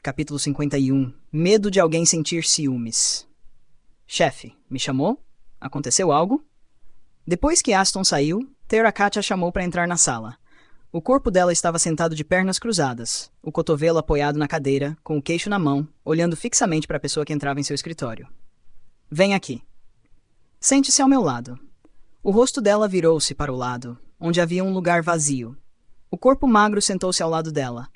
Capítulo 51. Medo de alguém sentir ciúmes. Chefe, me chamou? Aconteceu algo? Depois que Aston saiu, Terrakat a chamou para entrar na sala. O corpo dela estava sentado de pernas cruzadas, o cotovelo apoiado na cadeira, com o queixo na mão, olhando fixamente para a pessoa que entrava em seu escritório. Vem aqui. Sente-se ao meu lado. O rosto dela virou-se para o lado, onde havia um lugar vazio. O corpo magro sentou-se ao lado dela.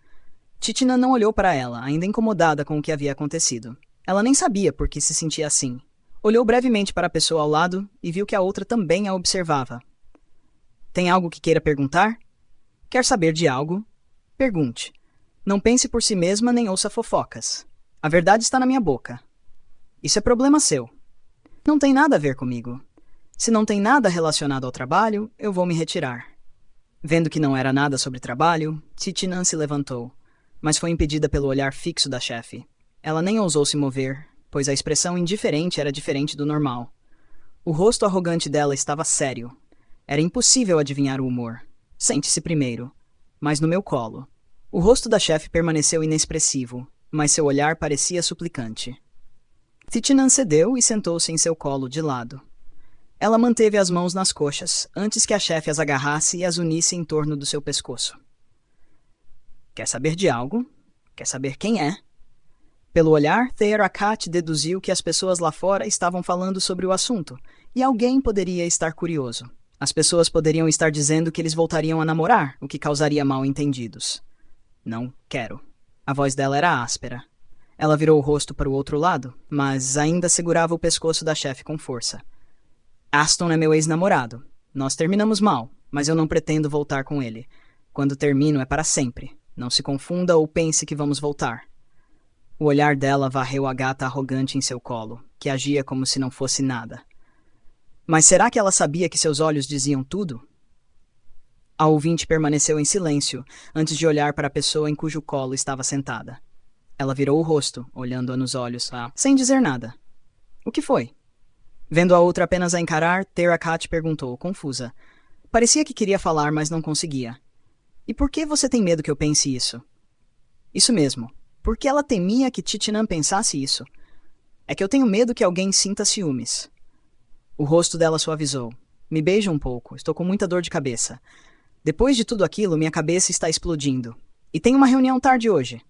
Titina não olhou para ela, ainda incomodada com o que havia acontecido. Ela nem sabia por que se sentia assim. Olhou brevemente para a pessoa ao lado e viu que a outra também a observava. Tem algo que queira perguntar? Quer saber de algo? Pergunte. Não pense por si mesma nem ouça fofocas. A verdade está na minha boca. Isso é problema seu. Não tem nada a ver comigo. Se não tem nada relacionado ao trabalho, eu vou me retirar. Vendo que não era nada sobre trabalho, Titina se levantou, mas foi impedida pelo olhar fixo da chefe. Ela nem ousou se mover, pois a expressão indiferente era diferente do normal. O rosto arrogante dela estava sério. Era impossível adivinhar o humor. Sente-se primeiro, mas no meu colo. O rosto da chefe permaneceu inexpressivo, mas seu olhar parecia suplicante. Titinan cedeu e sentou-se em seu colo de lado. Ela manteve as mãos nas coxas, antes que a chefe as agarrasse e as unisse em torno do seu pescoço. Quer saber de algo? Quer saber quem é? Pelo olhar, Terrakat deduziu que as pessoas lá fora estavam falando sobre o assunto, e alguém poderia estar curioso. As pessoas poderiam estar dizendo que eles voltariam a namorar, o que causaria mal-entendidos. Não quero. A voz dela era áspera. Ela virou o rosto para o outro lado, mas ainda segurava o pescoço da chefe com força. Aston é meu ex-namorado. Nós terminamos mal, mas eu não pretendo voltar com ele. Quando termino é para sempre. Não se confunda ou pense que vamos voltar. O olhar dela varreu a gata arrogante em seu colo, que agia como se não fosse nada. Mas será que ela sabia que seus olhos diziam tudo? A ouvinte permaneceu em silêncio, antes de olhar para a pessoa em cujo colo estava sentada. Ela virou o rosto, olhando-a nos olhos, sem dizer nada. O que foi? Vendo a outra apenas a encarar, Terrakat perguntou, confusa. Parecia que queria falar, mas não conseguia. E por que você tem medo que eu pense isso? Isso mesmo. Por que ela temia que Titinan pensasse isso? É que eu tenho medo que alguém sinta ciúmes. O rosto dela suavizou. Me beija um pouco, estou com muita dor de cabeça. Depois de tudo aquilo, minha cabeça está explodindo. E tenho uma reunião tarde hoje.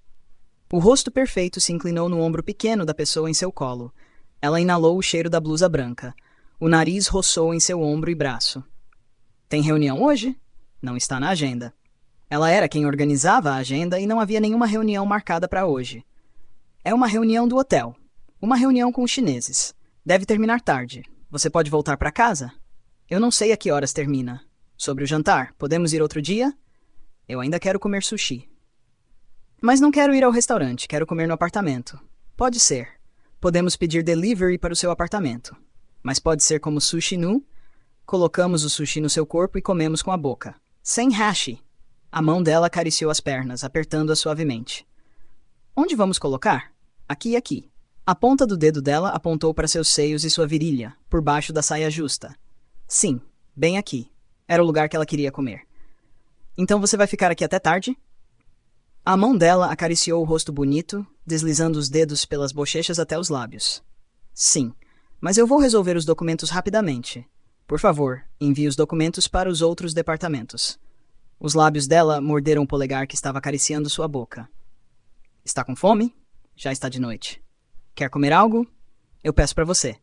O rosto perfeito se inclinou no ombro pequeno da pessoa em seu colo. Ela inalou o cheiro da blusa branca. O nariz roçou em seu ombro e braço. Tem reunião hoje? Não está na agenda. Ela era quem organizava a agenda e não havia nenhuma reunião marcada para hoje. É uma reunião do hotel. Uma reunião com os chineses. Deve terminar tarde. Você pode voltar para casa? Eu não sei a que horas termina. Sobre o jantar, podemos ir outro dia? Eu ainda quero comer sushi. Mas não quero ir ao restaurante, quero comer no apartamento. Pode ser. Podemos pedir delivery para o seu apartamento. Mas pode ser como sushi nu? Colocamos o sushi no seu corpo e comemos com a boca. Sem hashi. A mão dela acariciou as pernas, apertando-a suavemente. Onde vamos colocar? Aqui e aqui. A ponta do dedo dela apontou para seus seios e sua virilha, por baixo da saia justa. Sim, bem aqui. Era o lugar que ela queria comer. Então você vai ficar aqui até tarde? A mão dela acariciou o rosto bonito, deslizando os dedos pelas bochechas até os lábios. Sim, mas eu vou resolver os documentos rapidamente. Por favor, envie os documentos para os outros departamentos. Os lábios dela morderam o polegar que estava acariciando sua boca. Está com fome? Já está de noite. Quer comer algo? Eu peço para você.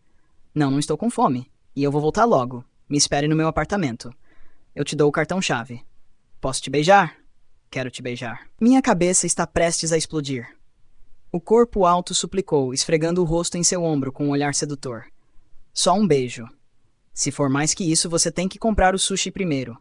Não estou com fome. E eu vou voltar logo. Me espere no meu apartamento. Eu te dou o cartão-chave. Posso te beijar? Quero te beijar. Minha cabeça está prestes a explodir. O corpo alto suplicou, esfregando o rosto em seu ombro com um olhar sedutor. Só um beijo. Se for mais que isso, você tem que comprar o sushi primeiro.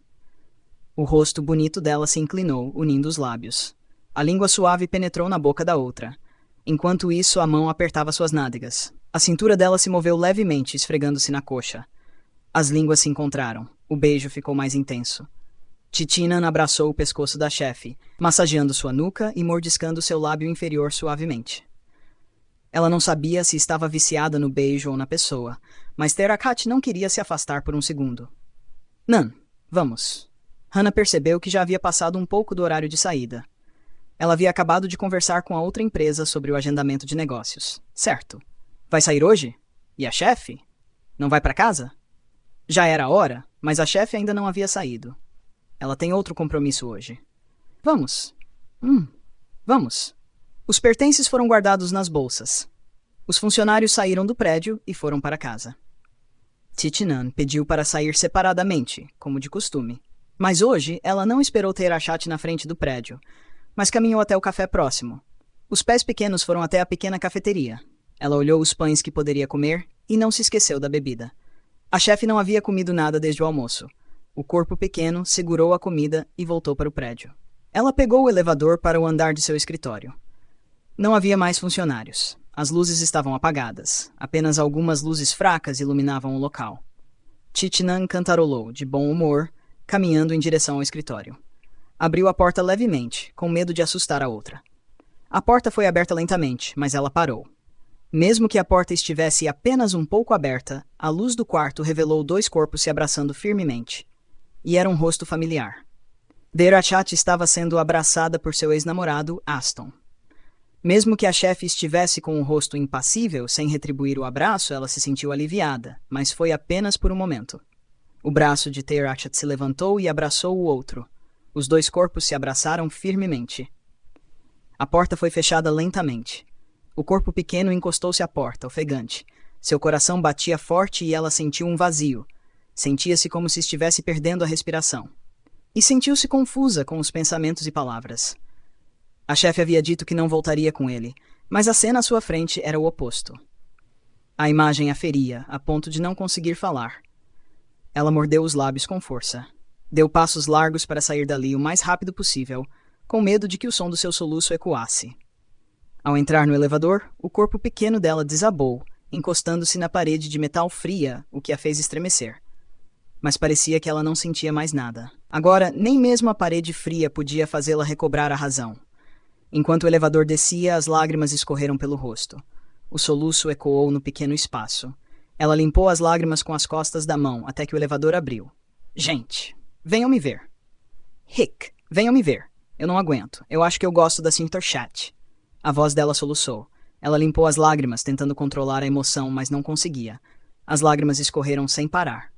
O rosto bonito dela se inclinou, unindo os lábios. A língua suave penetrou na boca da outra. Enquanto isso, a mão apertava suas nádegas. A cintura dela se moveu levemente, esfregando-se na coxa. As línguas se encontraram. O beijo ficou mais intenso. Titinan abraçou o pescoço da chefe, massageando sua nuca e mordiscando seu lábio inferior suavemente. Ela não sabia se estava viciada no beijo ou na pessoa, mas Terrakat não queria se afastar por um segundo. Nan, vamos. Hannah percebeu que já havia passado um pouco do horário de saída. Ela havia acabado de conversar com a outra empresa sobre o agendamento de negócios. Certo. Vai sair hoje? E a chefe? Não vai para casa? Já era a hora, mas a chefe ainda não havia saído. Ela tem outro compromisso hoje. Vamos. Vamos. Os pertences foram guardados nas bolsas. Os funcionários saíram do prédio e foram para casa. Titinan pediu para sair separadamente, como de costume. Mas hoje ela não esperou ter a Chat na frente do prédio, mas caminhou até o café próximo. Os pés pequenos foram até a pequena cafeteria. Ela olhou os pães que poderia comer e não se esqueceu da bebida. A chefe não havia comido nada desde o almoço. O corpo pequeno segurou a comida e voltou para o prédio. Ela pegou o elevador para o andar de seu escritório. Não havia mais funcionários. As luzes estavam apagadas. Apenas algumas luzes fracas iluminavam o local. Titinan cantarolou, de bom humor, caminhando em direção ao escritório. Abriu a porta levemente, com medo de assustar a outra. A porta foi aberta lentamente, mas ela parou. Mesmo que a porta estivesse apenas um pouco aberta, a luz do quarto revelou dois corpos se abraçando firmemente. E era um rosto familiar. Derachat estava sendo abraçada por seu ex-namorado, Aston. Mesmo que a chefe estivesse com o rosto impassível, sem retribuir o abraço, ela se sentiu aliviada, mas foi apenas por um momento. O braço de Derachat se levantou e abraçou o outro. Os dois corpos se abraçaram firmemente. A porta foi fechada lentamente. O corpo pequeno encostou-se à porta, ofegante. Seu coração batia forte e ela sentiu um vazio. Sentia-se como se estivesse perdendo a respiração. E sentiu-se confusa com os pensamentos e palavras. A chefe havia dito que não voltaria com ele, mas a cena à sua frente era o oposto. A imagem a feria, a ponto de não conseguir falar. Ela mordeu os lábios com força. Deu passos largos para sair dali o mais rápido possível, com medo de que o som do seu soluço ecoasse. Ao entrar no elevador, o corpo pequeno dela desabou, encostando-se na parede de metal fria, o que a fez estremecer. Mas parecia que ela não sentia mais nada. Agora, nem mesmo a parede fria podia fazê-la recobrar a razão. Enquanto o elevador descia, as lágrimas escorreram pelo rosto. O soluço ecoou no pequeno espaço. Ela limpou as lágrimas com as costas da mão até que o elevador abriu. Gente, venham me ver. Rick, venham me ver. Eu não aguento. Eu acho que eu gosto da Sr. Chat. A voz dela soluçou. Ela limpou as lágrimas, tentando controlar a emoção, mas não conseguia. As lágrimas escorreram sem parar.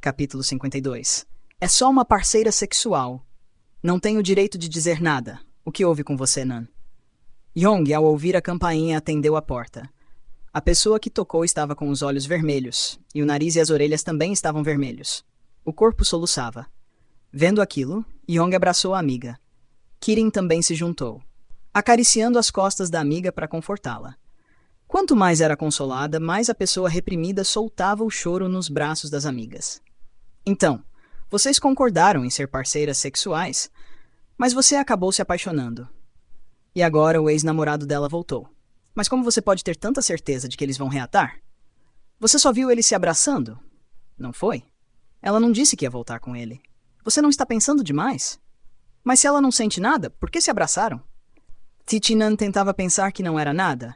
Capítulo 52. É só uma parceira sexual. Não tenho direito de dizer nada. O que houve com você, Nan? Yong, ao ouvir a campainha, atendeu a porta. A pessoa que tocou estava com os olhos vermelhos, e o nariz e as orelhas também estavam vermelhos. O corpo soluçava. Vendo aquilo, Yong abraçou a amiga. Kirin também se juntou, acariciando as costas da amiga para confortá-la. Quanto mais era consolada, mais a pessoa reprimida soltava o choro nos braços das amigas. Então, vocês concordaram em ser parceiras sexuais, mas você acabou se apaixonando. E agora o ex-namorado dela voltou. Mas como você pode ter tanta certeza de que eles vão reatar? Você só viu eles se abraçando? Não foi? Ela não disse que ia voltar com ele. Você não está pensando demais? Mas se ela não sente nada, por que se abraçaram? Titinan tentava pensar que não era nada,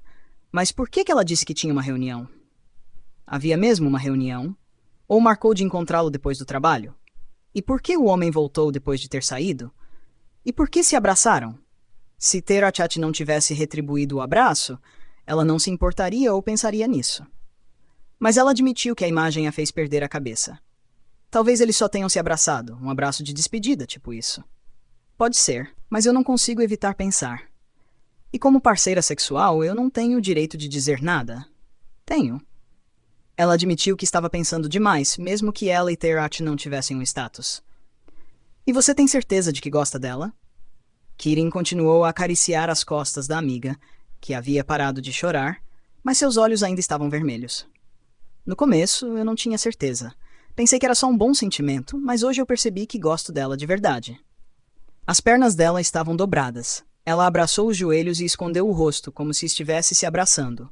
mas por que ela disse que tinha uma reunião? Havia mesmo uma reunião? Ou marcou de encontrá-lo depois do trabalho? E por que o homem voltou depois de ter saído? E por que se abraçaram? Se Derachat não tivesse retribuído o abraço, ela não se importaria ou pensaria nisso. Mas ela admitiu que a imagem a fez perder a cabeça. Talvez eles só tenham se abraçado, um abraço de despedida, tipo isso. Pode ser, mas eu não consigo evitar pensar. E como parceira sexual, eu não tenho o direito de dizer nada. Tenho. Ela admitiu que estava pensando demais, mesmo que ela e Derachat não tivessem um status. E você tem certeza de que gosta dela? Kirin continuou a acariciar as costas da amiga, que havia parado de chorar, mas seus olhos ainda estavam vermelhos. No começo, eu não tinha certeza. Pensei que era só um bom sentimento, mas hoje eu percebi que gosto dela de verdade. As pernas dela estavam dobradas. Ela abraçou os joelhos e escondeu o rosto, como se estivesse se abraçando.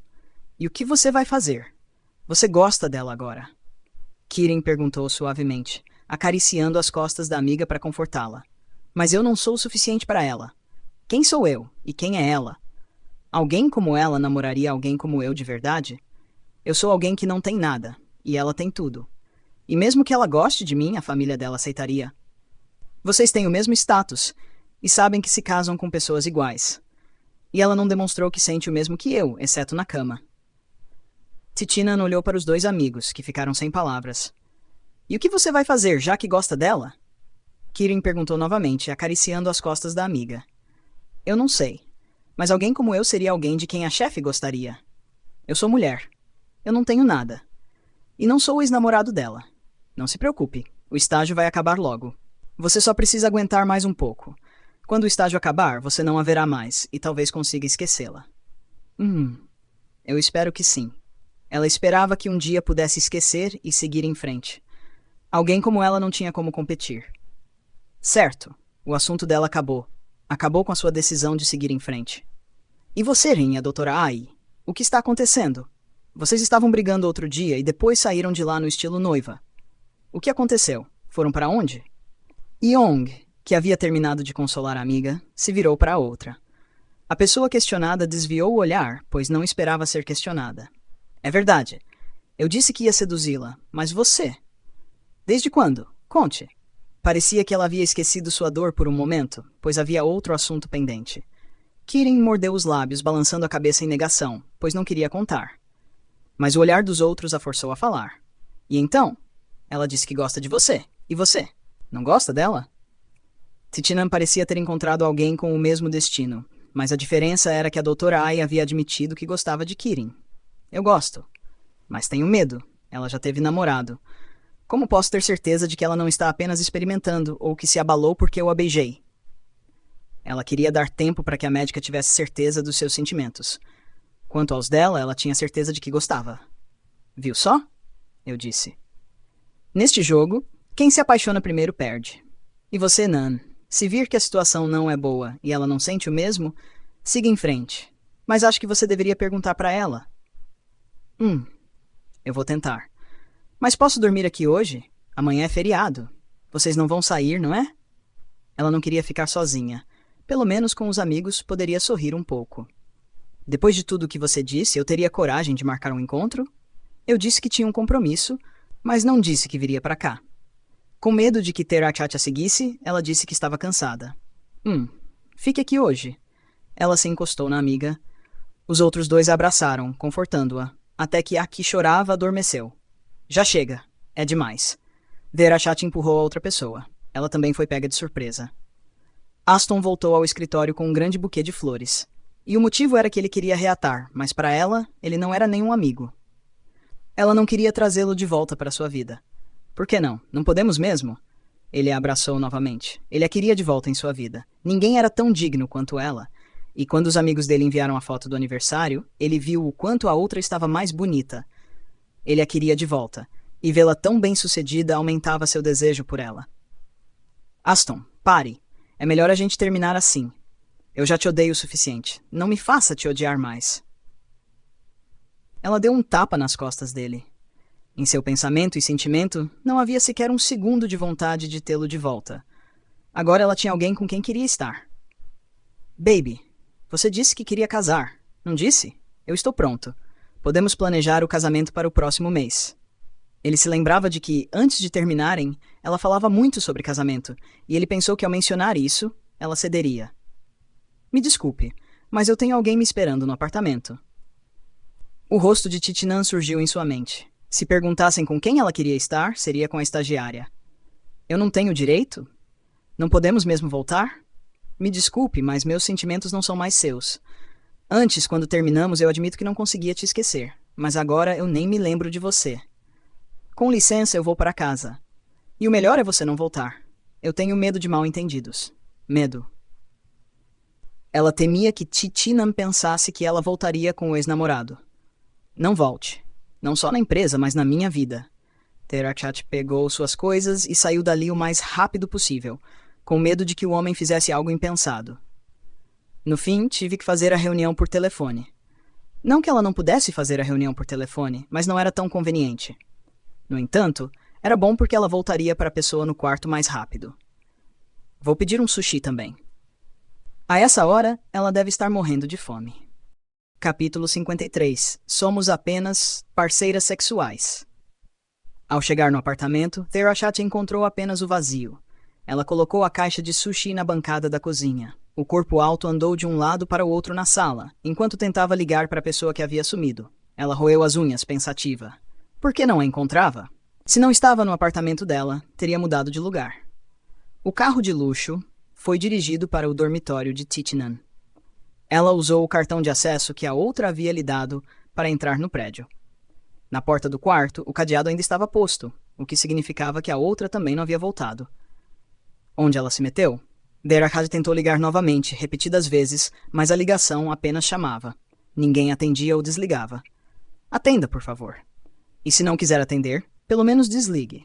E o que você vai fazer? Você gosta dela agora? Kirin perguntou suavemente, acariciando as costas da amiga para confortá-la. Mas eu não sou o suficiente para ela. Quem sou eu? E quem é ela? Alguém como ela namoraria alguém como eu de verdade? Eu sou alguém que não tem nada, e ela tem tudo. E mesmo que ela goste de mim, a família dela aceitaria. Vocês têm o mesmo status, e sabem que se casam com pessoas iguais. E ela não demonstrou que sente o mesmo que eu, exceto na cama. Titinan olhou para os dois amigos, que ficaram sem palavras. E o que você vai fazer, já que gosta dela? Kirin perguntou novamente, acariciando as costas da amiga. Eu não sei, mas alguém como eu seria alguém de quem a chefe gostaria. Eu sou mulher. Eu não tenho nada. E não sou o ex-namorado dela. Não se preocupe, o estágio vai acabar logo. Você só precisa aguentar mais um pouco. Quando o estágio acabar, você não a verá mais, e talvez consiga esquecê-la. Eu espero que sim. Ela esperava que um dia pudesse esquecer e seguir em frente. Alguém como ela não tinha como competir. Certo, o assunto dela acabou. Acabou com a sua decisão de seguir em frente. E você, Rin, a doutora Ai? O que está acontecendo? Vocês estavam brigando outro dia e depois saíram de lá no estilo noiva. O que aconteceu? Foram para onde? Yong, que havia terminado de consolar a amiga, se virou para a outra. A pessoa questionada desviou o olhar, pois não esperava ser questionada. É verdade. Eu disse que ia seduzi-la, mas você? Desde quando? Conte. Parecia que ela havia esquecido sua dor por um momento, pois havia outro assunto pendente. Kirin mordeu os lábios, balançando a cabeça em negação, pois não queria contar. Mas o olhar dos outros a forçou a falar. E então? Ela disse que gosta de você. E você? Não gosta dela? Titinan parecia ter encontrado alguém com o mesmo destino, mas a diferença era que a doutora Ai havia admitido que gostava de Kirin. Eu gosto. Mas tenho medo. Ela já teve namorado. Como posso ter certeza de que ela não está apenas experimentando ou que se abalou porque eu a beijei? Ela queria dar tempo para que a médica tivesse certeza dos seus sentimentos. Quanto aos dela, ela tinha certeza de que gostava. Viu só? Eu disse. Neste jogo, quem se apaixona primeiro perde. E você, Nan, se vir que a situação não é boa e ela não sente o mesmo, siga em frente. Mas acho que você deveria perguntar para ela. Eu vou tentar. Mas posso dormir aqui hoje? Amanhã é feriado. Vocês não vão sair, não é? Ela não queria ficar sozinha. Pelo menos com os amigos poderia sorrir um pouco. Depois de tudo o que você disse, eu teria coragem de marcar um encontro? Eu disse que tinha um compromisso, mas não disse que viria para cá. Com medo de que Terachat a seguisse, ela disse que estava cansada. Fique aqui hoje. Ela se encostou na amiga. Os outros dois a abraçaram, confortando-a, até que a que chorava adormeceu. Já chega. É demais. Terachat empurrou a outra pessoa. Ela também foi pega de surpresa. Aston voltou ao escritório com um grande buquê de flores. E o motivo era que ele queria reatar, mas para ela, ele não era nenhum amigo. Ela não queria trazê-lo de volta para sua vida. Por que não? Não podemos mesmo? Ele a abraçou novamente. Ele a queria de volta em sua vida. Ninguém era tão digno quanto ela. E quando os amigos dele enviaram a foto do aniversário, ele viu o quanto a outra estava mais bonita. Ele a queria de volta. E vê-la tão bem-sucedida aumentava seu desejo por ela. Aston, pare. É melhor a gente terminar assim. Eu já te odeio o suficiente. Não me faça te odiar mais. Ela deu um tapa nas costas dele. Em seu pensamento e sentimento, não havia sequer um segundo de vontade de tê-lo de volta. Agora ela tinha alguém com quem queria estar. Baby, você disse que queria casar, não disse? Eu estou pronto. Podemos planejar o casamento para o próximo mês. Ele se lembrava de que, antes de terminarem, ela falava muito sobre casamento, e ele pensou que ao mencionar isso, ela cederia. Me desculpe, mas eu tenho alguém me esperando no apartamento. O rosto de Titinan surgiu em sua mente. Se perguntassem com quem ela queria estar, seria com a estagiária. Eu não tenho direito? Não podemos mesmo voltar? Me desculpe, mas meus sentimentos não são mais seus. Antes, quando terminamos, eu admito que não conseguia te esquecer, mas agora eu nem me lembro de você. Com licença, eu vou para casa. E o melhor é você não voltar. Eu tenho medo de mal-entendidos. Medo. Ela temia que Titinan pensasse que ela voltaria com o ex-namorado. Não volte. Não só na empresa, mas na minha vida. Terachat pegou suas coisas e saiu dali o mais rápido possível, com medo de que o homem fizesse algo impensado. No fim, tive que fazer a reunião por telefone. Não que ela não pudesse fazer a reunião por telefone, mas não era tão conveniente. No entanto, era bom porque ela voltaria para a pessoa no quarto mais rápido. Vou pedir um sushi também. A essa hora, ela deve estar morrendo de fome. Capítulo 53. Somos apenas parceiras sexuais. Ao chegar no apartamento, Terachat encontrou apenas o vazio. Ela colocou a caixa de sushi na bancada da cozinha. O corpo alto andou de um lado para o outro na sala, enquanto tentava ligar para a pessoa que havia sumido. Ela roeu as unhas, pensativa. Por que não a encontrava? Se não estava no apartamento dela, teria mudado de lugar. O carro de luxo foi dirigido para o dormitório de Titinan. Ela usou o cartão de acesso que a outra havia lhe dado para entrar no prédio. Na porta do quarto, o cadeado ainda estava posto, o que significava que a outra também não havia voltado. Onde ela se meteu? Derahad tentou ligar novamente, repetidas vezes, mas a ligação apenas chamava. Ninguém atendia ou desligava. Atenda, por favor. E se não quiser atender, pelo menos desligue.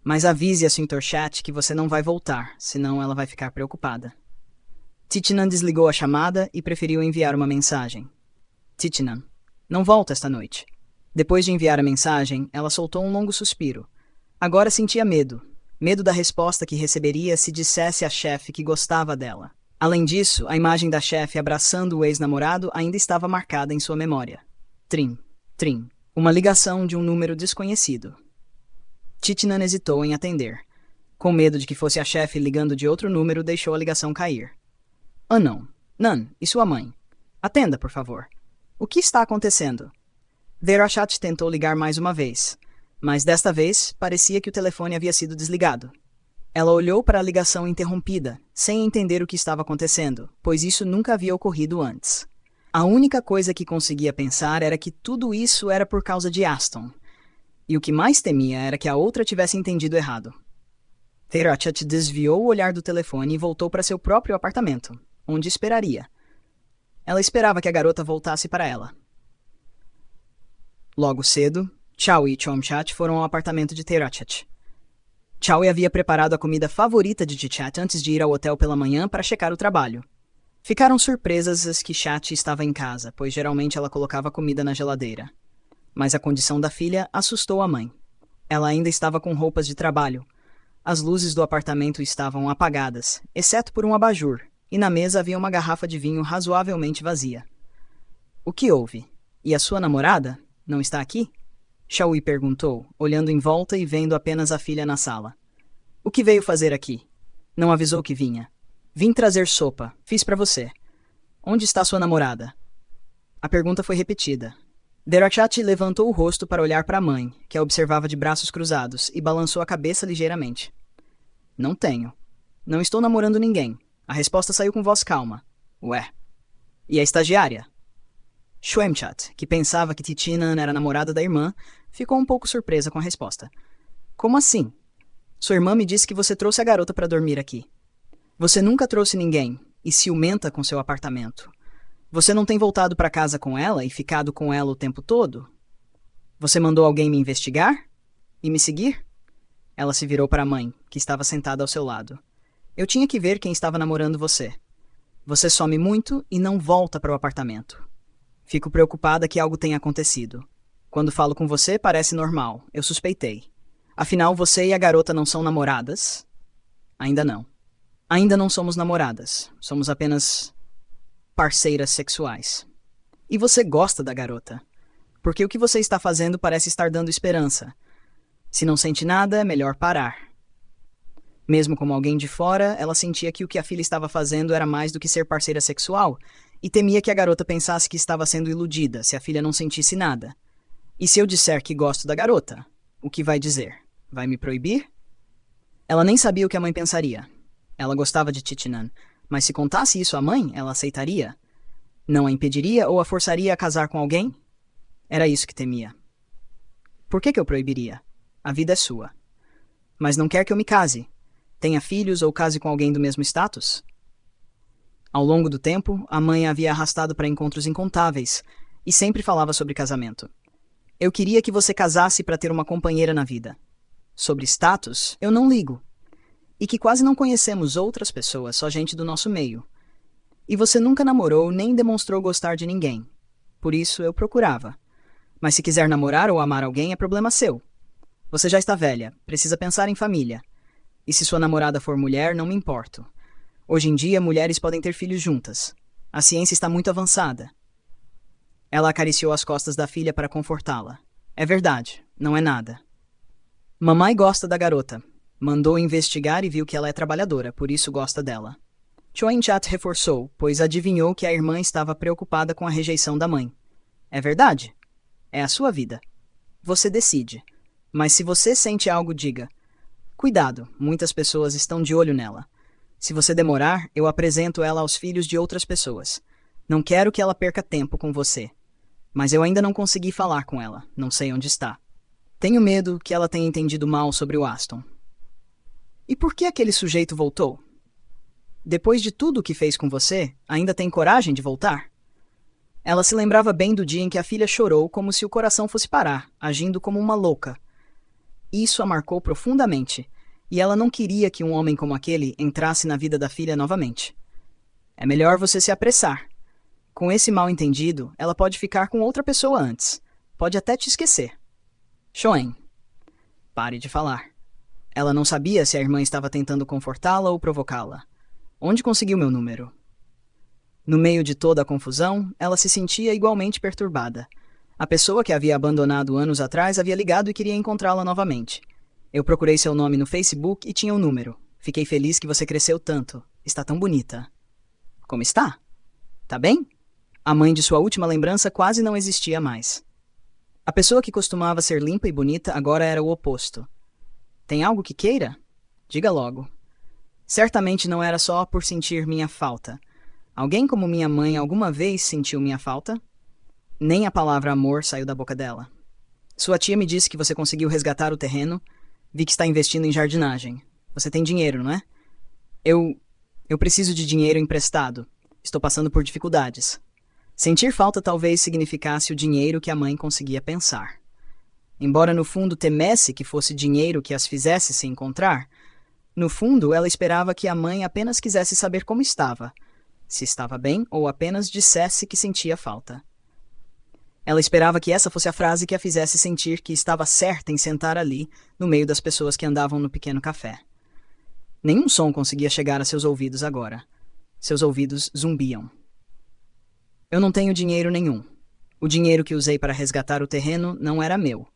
Mas avise a Sr. Chat que você não vai voltar, senão ela vai ficar preocupada. Titinan desligou a chamada e preferiu enviar uma mensagem. Titinan, não volta esta noite. Depois de enviar a mensagem, ela soltou um longo suspiro. Agora sentia medo. Medo da resposta que receberia se dissesse à chefe que gostava dela. Além disso, a imagem da chefe abraçando o ex-namorado ainda estava marcada em sua memória. Trim, trim. Uma ligação de um número desconhecido. Titinan hesitou em atender. Com medo de que fosse a chefe ligando de outro número, deixou a ligação cair. Ah, não. Nan, e sua mãe? Atenda, por favor. O que está acontecendo? Derahad tentou ligar mais uma vez, mas desta vez parecia que o telefone havia sido desligado. Ela olhou para a ligação interrompida, sem entender o que estava acontecendo, pois isso nunca havia ocorrido antes. A única coisa que conseguia pensar era que tudo isso era por causa de Aston. E o que mais temia era que a outra tivesse entendido errado. Derahad desviou o olhar do telefone e voltou para seu próprio apartamento, onde esperaria. Ela esperava que a garota voltasse para ela. Logo cedo, Chao e Chomchat foram ao apartamento de Derahad. Chao havia preparado a comida favorita de Chat antes de ir ao hotel pela manhã para checar o trabalho. Ficaram surpresas que Chat estava em casa, pois geralmente ela colocava comida na geladeira. Mas a condição da filha assustou a mãe. Ela ainda estava com roupas de trabalho. As luzes do apartamento estavam apagadas, exceto por um abajur, e na mesa havia uma garrafa de vinho razoavelmente vazia. O que houve? E a sua namorada? Não está aqui? Shaui perguntou, olhando em volta e vendo apenas a filha na sala. O que veio fazer aqui? Não avisou que vinha. Vim trazer sopa. Fiz para você. Onde está sua namorada? A pergunta foi repetida. Derahad levantou o rosto para olhar para a mãe, que a observava de braços cruzados, e balançou a cabeça ligeiramente. Não tenho. Não estou namorando ninguém. A resposta saiu com voz calma. Ué. E a estagiária? Chomchat, que pensava que Titinan era namorada da irmã, ficou um pouco surpresa com a resposta. Como assim? Sua irmã me disse que você trouxe a garota para dormir aqui. Você nunca trouxe ninguém, e ciumenta com seu apartamento. Você não tem voltado para casa com ela e ficado com ela o tempo todo? Você mandou alguém me investigar? E me seguir? Ela se virou para a mãe, que estava sentada ao seu lado. Eu tinha que ver quem estava namorando você. Você some muito e não volta para o apartamento. Fico preocupada que algo tenha acontecido. Quando falo com você, parece normal. Eu suspeitei. Afinal, você e a garota não são namoradas? Ainda não. Ainda não somos namoradas. Somos apenas parceiras sexuais. E você gosta da garota. Porque o que você está fazendo parece estar dando esperança. Se não sente nada, é melhor parar. Mesmo como alguém de fora, ela sentia que o que a filha estava fazendo era mais do que ser parceira sexual e temia que a garota pensasse que estava sendo iludida se a filha não sentisse nada. E se eu disser que gosto da garota? O que vai dizer? Vai me proibir? Ela nem sabia o que a mãe pensaria. Ela gostava de Titinan, mas se contasse isso à mãe, ela aceitaria? Não a impediria ou a forçaria a casar com alguém? Era isso que temia. Por que eu proibiria? A vida é sua. Mas não quer que eu me case? Tenha filhos ou case com alguém do mesmo status? Ao longo do tempo, a mãe a havia arrastado para encontros incontáveis e sempre falava sobre casamento. Eu queria que você casasse para ter uma companheira na vida. Sobre status, eu não ligo. E que quase não conhecemos outras pessoas, só gente do nosso meio. E você nunca namorou nem demonstrou gostar de ninguém. Por isso eu procurava. Mas se quiser namorar ou amar alguém, é problema seu. Você já está velha, precisa pensar em família. E se sua namorada for mulher, não me importo. Hoje em dia, mulheres podem ter filhos juntas. A ciência está muito avançada. Ela acariciou as costas da filha para confortá-la. É verdade, não é nada. Mamãe gosta da garota. Mandou investigar e viu que ela é trabalhadora, por isso gosta dela. Choen-chat reforçou, pois adivinhou que a irmã estava preocupada com a rejeição da mãe. É verdade. É a sua vida. Você decide. Mas se você sente algo, diga. Cuidado, muitas pessoas estão de olho nela. Se você demorar, eu apresento ela aos filhos de outras pessoas. Não quero que ela perca tempo com você. Mas eu ainda não consegui falar com ela. Não sei onde está. Tenho medo que ela tenha entendido mal sobre o Aston. E por que aquele sujeito voltou? Depois de tudo o que fez com você, ainda tem coragem de voltar? Ela se lembrava bem do dia em que a filha chorou como se o coração fosse parar, agindo como uma louca. Isso a marcou profundamente, e ela não queria que um homem como aquele entrasse na vida da filha novamente. É melhor você se apressar. Com esse mal-entendido, ela pode ficar com outra pessoa antes. Pode até te esquecer. Choen. Pare de falar. Ela não sabia se a irmã estava tentando confortá-la ou provocá-la. Onde conseguiu meu número? No meio de toda a confusão, ela se sentia igualmente perturbada. A pessoa que havia abandonado anos atrás havia ligado e queria encontrá-la novamente. Eu procurei seu nome no Facebook e tinha o número. Fiquei feliz que você cresceu tanto. Está tão bonita. Como está? Tá bem? A mãe de sua última lembrança quase não existia mais. A pessoa que costumava ser limpa e bonita agora era o oposto. Tem algo que queira? Diga logo. Certamente não era só por sentir minha falta. Alguém como minha mãe alguma vez sentiu minha falta? Nem a palavra amor saiu da boca dela. Sua tia me disse que você conseguiu resgatar o terreno. Vi que está investindo em jardinagem. Você tem dinheiro, não é? Eu preciso de dinheiro emprestado. Estou passando por dificuldades. Sentir falta talvez significasse o dinheiro que a mãe conseguia pensar. Embora no fundo temesse que fosse dinheiro que as fizesse se encontrar, no fundo ela esperava que a mãe apenas quisesse saber como estava, se estava bem ou apenas dissesse que sentia falta. Ela esperava que essa fosse a frase que a fizesse sentir que estava certa em sentar ali, no meio das pessoas que andavam no pequeno café. Nenhum som conseguia chegar a seus ouvidos agora. Seus ouvidos zumbiam. Eu não tenho dinheiro nenhum. O dinheiro que usei para resgatar o terreno não era meu.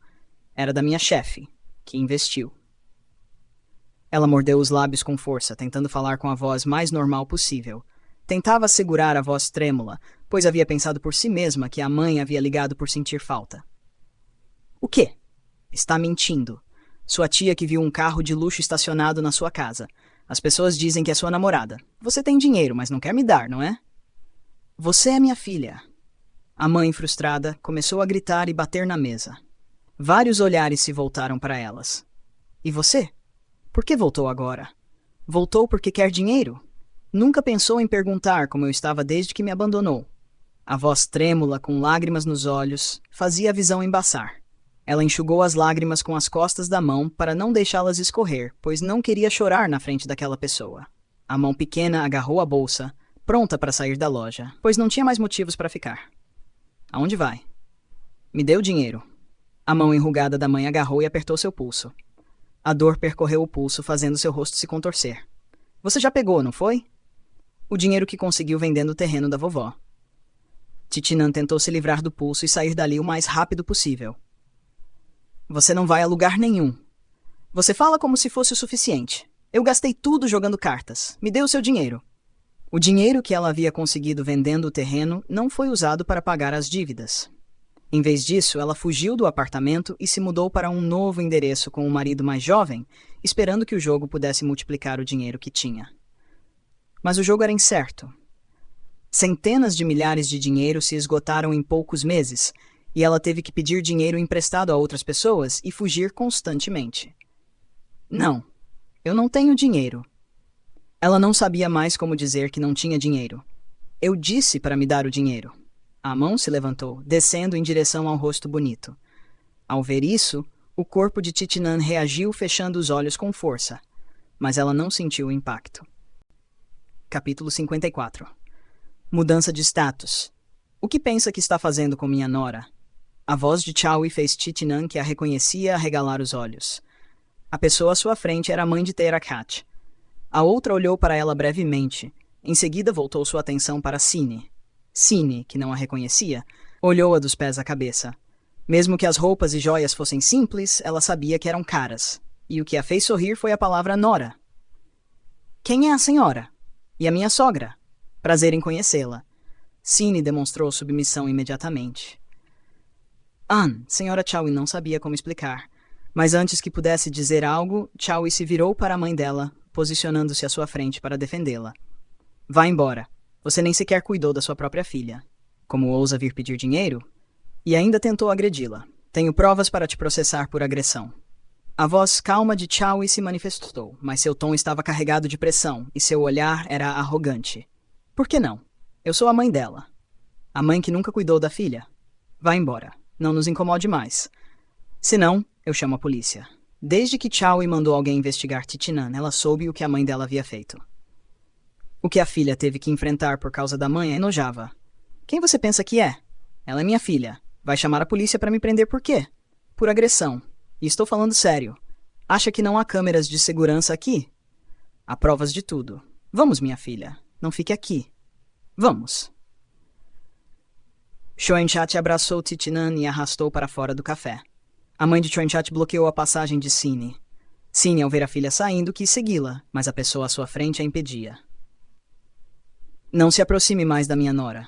Era da minha chefe, que investiu. Ela mordeu os lábios com força, tentando falar com a voz mais normal possível. Tentava segurar a voz trêmula, pois havia pensado por si mesma que a mãe havia ligado por sentir falta. O quê? Está mentindo. Sua tia que viu um carro de luxo estacionado na sua casa. As pessoas dizem que é sua namorada. Você tem dinheiro, mas não quer me dar, não é? Você é minha filha. A mãe, frustrada, começou a gritar e bater na mesa. Vários olhares se voltaram para elas. E você? Por que voltou agora? Voltou porque quer dinheiro? Nunca pensou em perguntar como eu estava desde que me abandonou. A voz trêmula, com lágrimas nos olhos, fazia a visão embaçar. Ela enxugou as lágrimas com as costas da mão para não deixá-las escorrer, pois não queria chorar na frente daquela pessoa. A mão pequena agarrou a bolsa, pronta para sair da loja, pois não tinha mais motivos para ficar. Aonde vai? Me dê o dinheiro. A mão enrugada da mãe agarrou e apertou seu pulso. A dor percorreu o pulso, fazendo seu rosto se contorcer. Você já pegou, não foi? O dinheiro que conseguiu vendendo o terreno da vovó. Titinan tentou se livrar do pulso e sair dali o mais rápido possível. Você não vai a lugar nenhum. Você fala como se fosse o suficiente. Eu gastei tudo jogando cartas. Me dê o seu dinheiro. O dinheiro que ela havia conseguido vendendo o terreno não foi usado para pagar as dívidas. Em vez disso, ela fugiu do apartamento e se mudou para um novo endereço com um marido mais jovem, esperando que o jogo pudesse multiplicar o dinheiro que tinha. Mas o jogo era incerto. Centenas de milhares de dinheiro se esgotaram em poucos meses, e ela teve que pedir dinheiro emprestado a outras pessoas e fugir constantemente. Não, eu não tenho dinheiro. Ela não sabia mais como dizer que não tinha dinheiro. Eu disse para me dar o dinheiro. A mão se levantou, descendo em direção ao rosto bonito. Ao ver isso, o corpo de Titinan reagiu fechando os olhos com força, mas ela não sentiu o impacto. Capítulo 54. Mudança de status. O que pensa que está fazendo com minha nora? A voz de Chowie fez Titinan, que a reconhecia, arregalar os olhos. A pessoa à sua frente era a mãe de Terakat. A outra olhou para ela brevemente. Em seguida voltou sua atenção para Cine. Cine, que não a reconhecia, olhou-a dos pés à cabeça. Mesmo que as roupas e joias fossem simples, ela sabia que eram caras. E o que a fez sorrir foi a palavra Nora. Quem é a senhora? E a minha sogra? Prazer em conhecê-la. Cine demonstrou submissão imediatamente. Senhora Chowie não sabia como explicar. Mas antes que pudesse dizer algo, Chowie se virou para a mãe dela, posicionando-se à sua frente para defendê-la. Vá embora. Você nem sequer cuidou da sua própria filha. Como ousa vir pedir dinheiro? E ainda tentou agredi-la. Tenho provas para te processar por agressão. A voz calma de Chowie se manifestou, mas seu tom estava carregado de pressão e seu olhar era arrogante. Por que não? Eu sou a mãe dela. A mãe que nunca cuidou da filha. Vá embora. Não nos incomode mais. Senão, eu chamo a polícia. Desde que Chowie mandou alguém investigar Titinan, ela soube o que a mãe dela havia feito. O que a filha teve que enfrentar por causa da mãe a enojava. Quem você pensa que é? Ela é minha filha. Vai chamar a polícia para me prender por quê? Por agressão. E estou falando sério. Acha que não há câmeras de segurança aqui? Há provas de tudo. Vamos, minha filha. Não fique aqui. Vamos. Choi-chat abraçou Titinan e arrastou para fora do café. A mãe de Choi-chat bloqueou a passagem de Cine. Cine, ao ver a filha saindo, quis segui-la, mas a pessoa à sua frente a impedia. Não se aproxime mais da minha nora.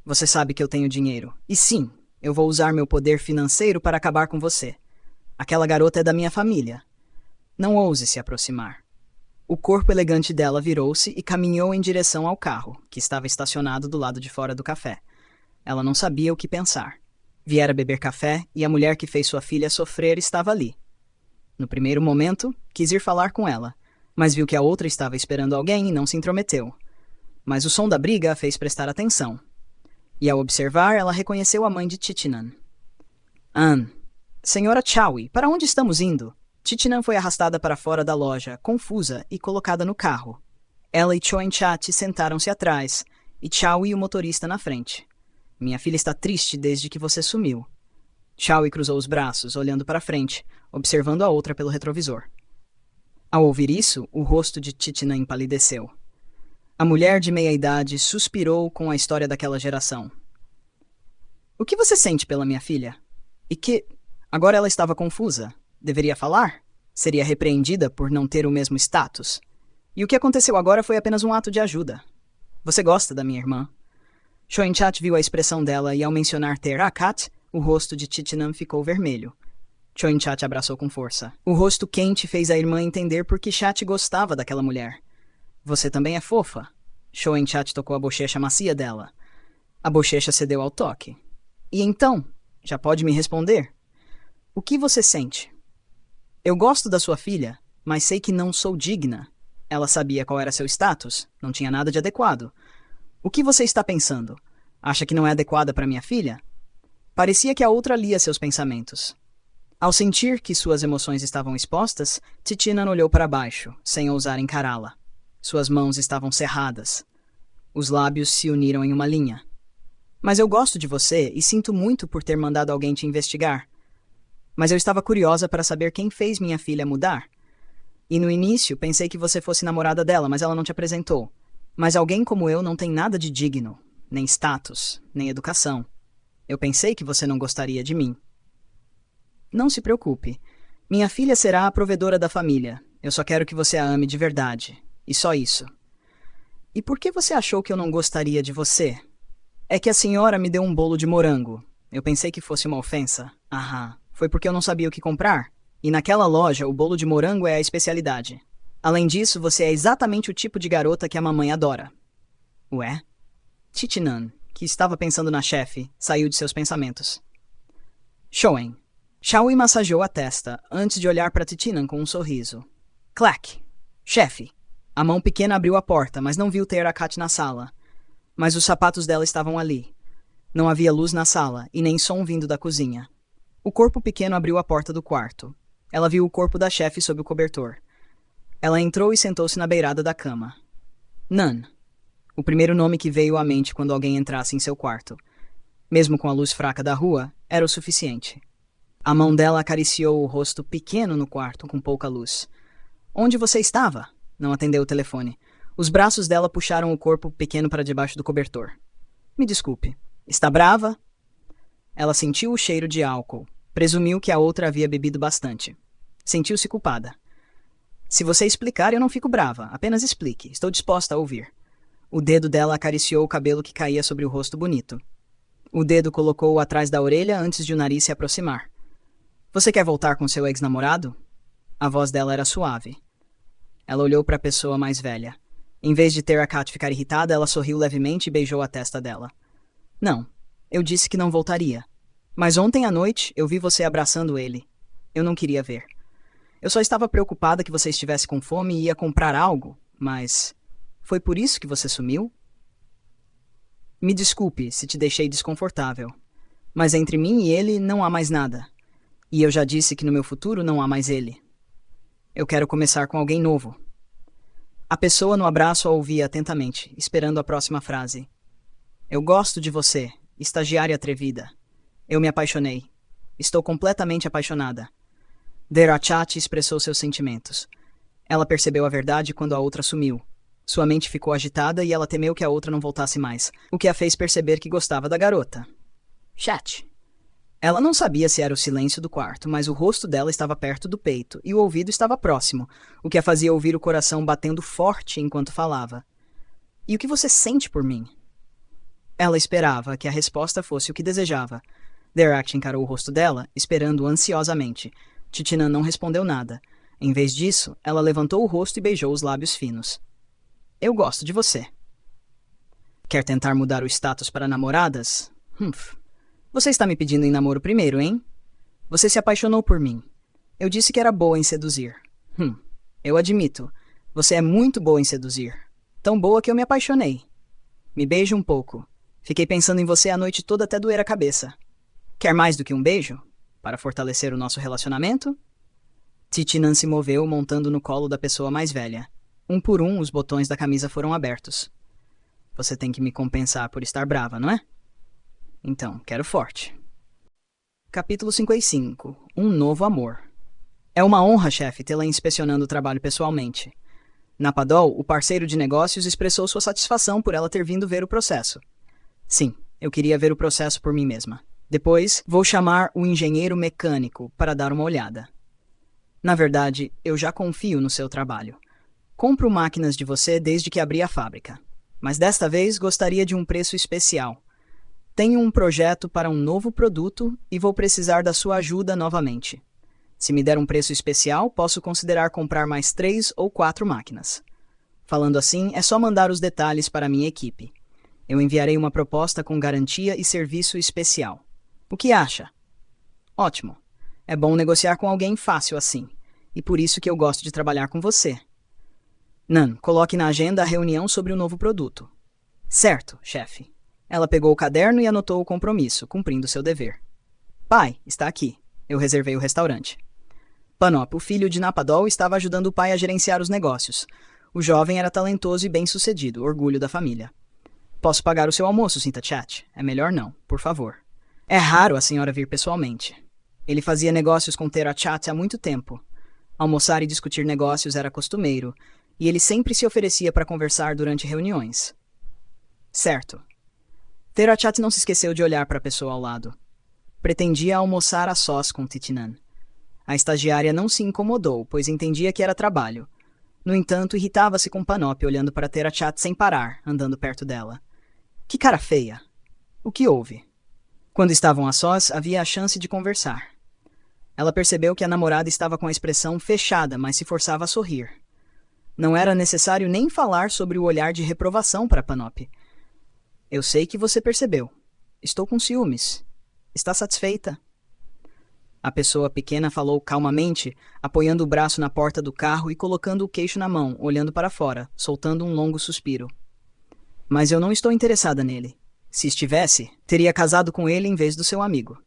Você sabe que eu tenho dinheiro. E sim, eu vou usar meu poder financeiro para acabar com você. Aquela garota é da minha família. Não ouse se aproximar. O corpo elegante dela virou-se e caminhou em direção ao carro, que estava estacionado do lado de fora do café. Ela não sabia o que pensar. Viera beber café e a mulher que fez sua filha sofrer estava ali. No primeiro momento, quis ir falar com ela, mas viu que a outra estava esperando alguém e não se intrometeu. Mas o som da briga a fez prestar atenção. E ao observar, ela reconheceu a mãe de Titinan. Senhora Chowie, para onde estamos indo? Titinan foi arrastada para fora da loja, confusa, e colocada no carro. Ela e Choi-chat sentaram-se atrás, e Chowie e o motorista na frente. Minha filha está triste desde que você sumiu. Chowie cruzou os braços, olhando para frente, observando a outra pelo retrovisor. Ao ouvir isso, o rosto de Titinan empalideceu. A mulher de meia-idade suspirou com a história daquela geração. O que você sente pela minha filha? E que... Agora ela estava confusa. Deveria falar? Seria repreendida por não ter o mesmo status? E o que aconteceu agora foi apenas um ato de ajuda. Você gosta da minha irmã? Choi-chat viu a expressão dela e ao mencionar Terakat, o rosto de Titinan ficou vermelho. Choi-chat abraçou com força. O rosto quente fez a irmã entender por que Chat gostava daquela mulher. Você também é fofa. Choi-chat tocou a bochecha macia dela. A bochecha cedeu ao toque. E então? Já pode me responder? O que você sente? Eu gosto da sua filha, mas sei que não sou digna. Ela sabia qual era seu status, não tinha nada de adequado. O que você está pensando? Acha que não é adequada para minha filha? Parecia que a outra lia seus pensamentos. Ao sentir que suas emoções estavam expostas, Titinan olhou para baixo, sem ousar encará-la. Suas mãos estavam cerradas. Os lábios se uniram em uma linha. Mas eu gosto de você e sinto muito por ter mandado alguém te investigar. Mas eu estava curiosa para saber quem fez minha filha mudar. E no início pensei que você fosse namorada dela, mas ela não te apresentou. Mas alguém como eu não tem nada de digno, nem status, nem educação. Eu pensei que você não gostaria de mim. Não se preocupe. Minha filha será a provedora da família. Eu só quero que você a ame de verdade. E só isso. E por que você achou que eu não gostaria de você? É que a senhora me deu um bolo de morango. Eu pensei que fosse uma ofensa. Foi porque eu não sabia o que comprar. E naquela loja, o bolo de morango é a especialidade. Além disso, você é exatamente o tipo de garota que a mamãe adora. Ué? Titinan, que estava pensando na chefe, saiu de seus pensamentos. Chowie massageou a testa, antes de olhar para Titinan com um sorriso. Clack! Chefe! A mão pequena abriu a porta, mas não viu Terakat na sala. Mas os sapatos dela estavam ali. Não havia luz na sala, e nem som vindo da cozinha. O corpo pequeno abriu a porta do quarto. Ela viu o corpo da chefe sob o cobertor. Ela entrou e sentou-se na beirada da cama. Nan. O primeiro nome que veio à mente quando alguém entrasse em seu quarto. Mesmo com a luz fraca da rua, era o suficiente. A mão dela acariciou o rosto pequeno no quarto com pouca luz. Onde você estava? Não atendeu o telefone. Os braços dela puxaram o corpo pequeno para debaixo do cobertor. Me desculpe. Está brava? Ela sentiu o cheiro de álcool. Presumiu que a outra havia bebido bastante. Sentiu-se culpada. Se você explicar, eu não fico brava. Apenas explique. Estou disposta a ouvir. O dedo dela acariciou o cabelo que caía sobre o rosto bonito. O dedo colocou-o atrás da orelha antes de o nariz se aproximar. Você quer voltar com seu ex-namorado? A voz dela era suave. Ela olhou para a pessoa mais velha. Em vez de Tera Cat ficar irritada, ela sorriu levemente e beijou a testa dela. Não, eu disse que não voltaria. Mas ontem à noite eu vi você abraçando ele. Eu não queria ver. Eu só estava preocupada que você estivesse com fome e ia comprar algo, mas... Foi por isso que você sumiu? Me desculpe se te deixei desconfortável, mas entre mim e ele não há mais nada. E eu já disse que no meu futuro não há mais ele. Eu quero começar com alguém novo. A pessoa no abraço a ouvia atentamente, esperando a próxima frase. Eu gosto de você, estagiária atrevida. Eu me apaixonei. Estou completamente apaixonada. Derachat expressou seus sentimentos. Ela percebeu a verdade quando a outra sumiu. Sua mente ficou agitada e ela temeu que a outra não voltasse mais, o que a fez perceber que gostava da garota. Chat. Ela não sabia se era o silêncio do quarto, mas o rosto dela estava perto do peito e o ouvido estava próximo, o que a fazia ouvir o coração batendo forte enquanto falava. E o que você sente por mim? Ela esperava que a resposta fosse o que desejava. Derakt encarou o rosto dela, esperando ansiosamente. Titinan não respondeu nada. Em vez disso, ela levantou o rosto e beijou os lábios finos. Eu gosto de você. Quer tentar mudar o status para namoradas? Você está me pedindo em namoro primeiro, hein? Você se apaixonou por mim. Eu disse que era boa em seduzir. Eu admito. Você é muito boa em seduzir. Tão boa que eu me apaixonei. Me beije um pouco. Fiquei pensando em você a noite toda até doer a cabeça. Quer mais do que um beijo? Para fortalecer o nosso relacionamento? Titinan se moveu, montando no colo da pessoa mais velha. Um por um, os botões da camisa foram abertos. Você tem que me compensar por estar brava, não é? Então, quero forte. Capítulo 55. Um novo amor. É uma honra, chefe, tê-la inspecionando o trabalho pessoalmente. Na Padol, o parceiro de negócios expressou sua satisfação por ela ter vindo ver o processo. Sim, eu queria ver o processo por mim mesma. Depois, vou chamar o engenheiro mecânico para dar uma olhada. Na verdade, eu já confio no seu trabalho. Compro máquinas de você desde que abri a fábrica. Mas desta vez gostaria de um preço especial. Tenho um projeto para um novo produto e vou precisar da sua ajuda novamente. Se me der um preço especial, posso considerar comprar mais 3 ou 4 máquinas. Falando assim, é só mandar os detalhes para a minha equipe. Eu enviarei uma proposta com garantia e serviço especial. O que acha? Ótimo. É bom negociar com alguém fácil assim. E por isso que eu gosto de trabalhar com você. Nan, coloque na agenda a reunião sobre o novo produto. Certo, chefe. Ela pegou o caderno e anotou o compromisso, cumprindo seu dever. Pai, está aqui. Eu reservei o restaurante. Panop, o filho de Napadol, estava ajudando o pai a gerenciar os negócios. O jovem era talentoso e bem-sucedido, orgulho da família. Posso pagar o seu almoço, Sintachat? É melhor não, por favor. É raro a senhora vir pessoalmente. Ele fazia negócios com Terachat há muito tempo. Almoçar e discutir negócios era costumeiro, e ele sempre se oferecia para conversar durante reuniões. Certo. Terachat não se esqueceu de olhar para a pessoa ao lado. Pretendia almoçar a sós com Titinan. A estagiária não se incomodou, pois entendia que era trabalho. No entanto, irritava-se com Panop olhando para Terachat sem parar, andando perto dela. Que cara feia! O que houve? Quando estavam a sós, havia a chance de conversar. Ela percebeu que a namorada estava com a expressão fechada, mas se forçava a sorrir. Não era necessário nem falar sobre o olhar de reprovação para Panop. Eu sei que você percebeu. Estou com ciúmes. Está satisfeita? A pessoa pequena falou calmamente, apoiando o braço na porta do carro e colocando o queixo na mão, olhando para fora, soltando um longo suspiro. Mas eu não estou interessada nele. Se estivesse, teria casado com ele em vez do seu amigo.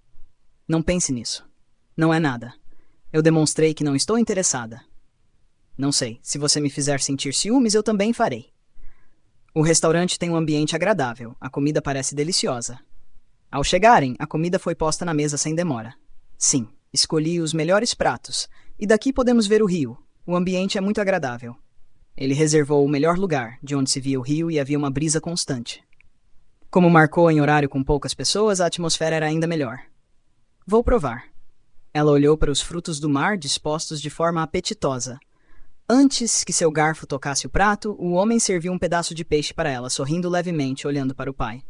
Não pense nisso. Não é nada. Eu demonstrei que não estou interessada. Não sei, se você me fizer sentir ciúmes, eu também farei. O restaurante tem um ambiente agradável, a comida parece deliciosa. Ao chegarem, a comida foi posta na mesa sem demora. Sim, escolhi os melhores pratos, e daqui podemos ver o rio. O ambiente é muito agradável. Ele reservou o melhor lugar, de onde se via o rio e havia uma brisa constante. Como marcou em horário com poucas pessoas, a atmosfera era ainda melhor. Vou provar. Ela olhou para os frutos do mar dispostos de forma apetitosa. Antes que seu garfo tocasse o prato, o homem serviu um pedaço de peixe para ela, sorrindo levemente, olhando para o pai.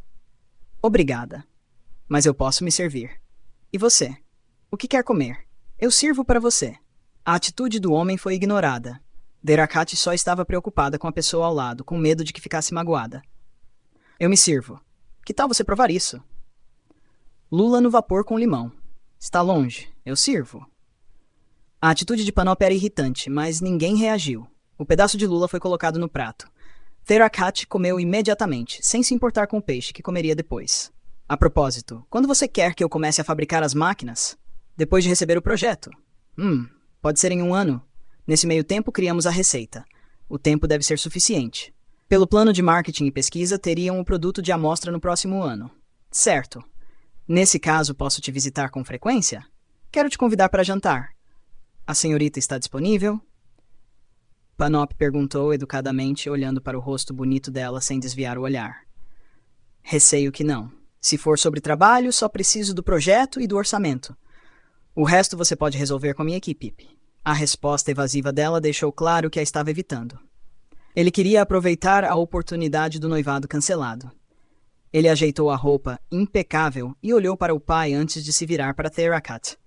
Obrigada. Mas eu posso me servir. E você? O que quer comer? Eu sirvo para você. A atitude do homem foi ignorada. Derakachi só estava preocupada com a pessoa ao lado, com medo de que ficasse magoada. Eu me sirvo. Que tal você provar isso? Lula no vapor com limão. Está longe. Eu sirvo. A atitude de Panop era irritante, mas ninguém reagiu. O pedaço de lula foi colocado no prato. Derakachi comeu imediatamente, sem se importar com o peixe que comeria depois. A propósito, quando você quer que eu comece a fabricar as máquinas? Depois de receber o projeto. Pode ser em 1 ano. Nesse meio tempo, criamos a receita. O tempo deve ser suficiente. Pelo plano de marketing e pesquisa, teriam o produto de amostra no próximo ano. Certo. Nesse caso, posso te visitar com frequência? Quero te convidar para jantar. A senhorita está disponível? Panop perguntou educadamente, olhando para o rosto bonito dela sem desviar o olhar. Receio que não. Se for sobre trabalho, só preciso do projeto e do orçamento. O resto você pode resolver com a minha equipe. A resposta evasiva dela deixou claro que a estava evitando. Ele queria aproveitar a oportunidade do noivado cancelado. Ele ajeitou a roupa impecável e olhou para o pai antes de se virar para Derakachi.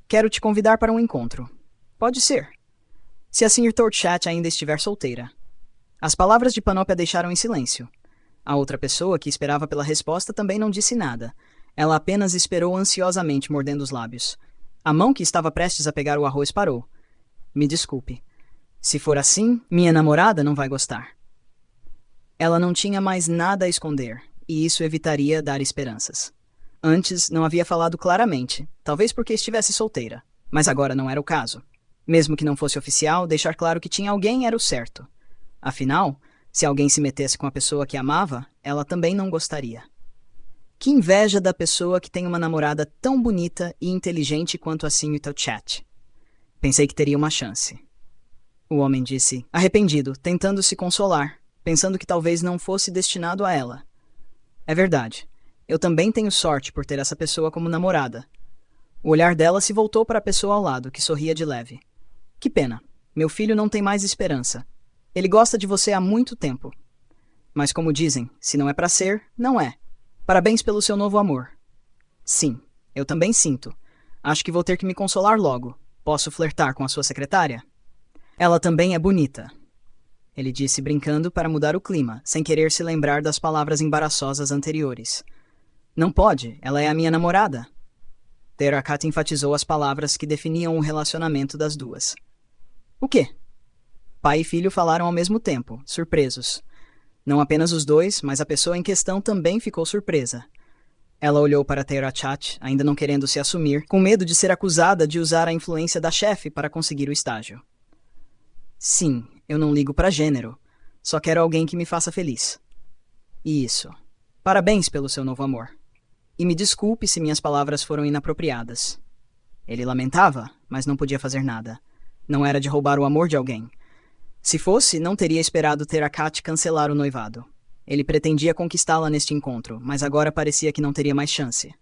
Quero te convidar para um encontro. Pode ser. Se a Sr. Torchat ainda estiver solteira. As palavras de Panop a deixaram em silêncio. A outra pessoa, que esperava pela resposta, também não disse nada. Ela apenas esperou ansiosamente, mordendo os lábios. A mão que estava prestes a pegar o arroz parou. Me desculpe. Se for assim, minha namorada não vai gostar. Ela não tinha mais nada a esconder, e isso evitaria dar esperanças. Antes, não havia falado claramente, talvez porque estivesse solteira. Mas agora não era o caso. Mesmo que não fosse oficial, deixar claro que tinha alguém era o certo. Afinal, se alguém se metesse com a pessoa que amava, ela também não gostaria. Que inveja da pessoa que tem uma namorada tão bonita e inteligente quanto a Sr. Torchat. Pensei que teria uma chance. O homem disse, arrependido, tentando se consolar, pensando que talvez não fosse destinado a ela. É verdade. Eu também tenho sorte por ter essa pessoa como namorada. O olhar dela se voltou para a pessoa ao lado, que sorria de leve. Que pena. Meu filho não tem mais esperança. Ele gosta de você há muito tempo. Mas como dizem, se não é para ser, não é. Parabéns pelo seu novo amor. Sim, eu também sinto. Acho que vou ter que me consolar logo. Posso flertar com a sua secretária? Ela também é bonita. Ele disse brincando para mudar o clima, sem querer se lembrar das palavras embaraçosas anteriores. Não pode, ela é a minha namorada. Derakachi enfatizou as palavras que definiam o relacionamento das duas. O quê? Pai e filho falaram ao mesmo tempo, surpresos. Não apenas os dois, mas a pessoa em questão também ficou surpresa. Ela olhou para Derakachi, ainda não querendo se assumir, com medo de ser acusada de usar a influência da chefe para conseguir o estágio. Sim, eu não ligo para gênero. Só quero alguém que me faça feliz. Isso. Parabéns pelo seu novo amor. E me desculpe se minhas palavras foram inapropriadas. Ele lamentava, mas não podia fazer nada. Não era de roubar o amor de alguém. Se fosse, não teria esperado Derakachi cancelar o noivado. Ele pretendia conquistá-la neste encontro, mas agora parecia que não teria mais chance.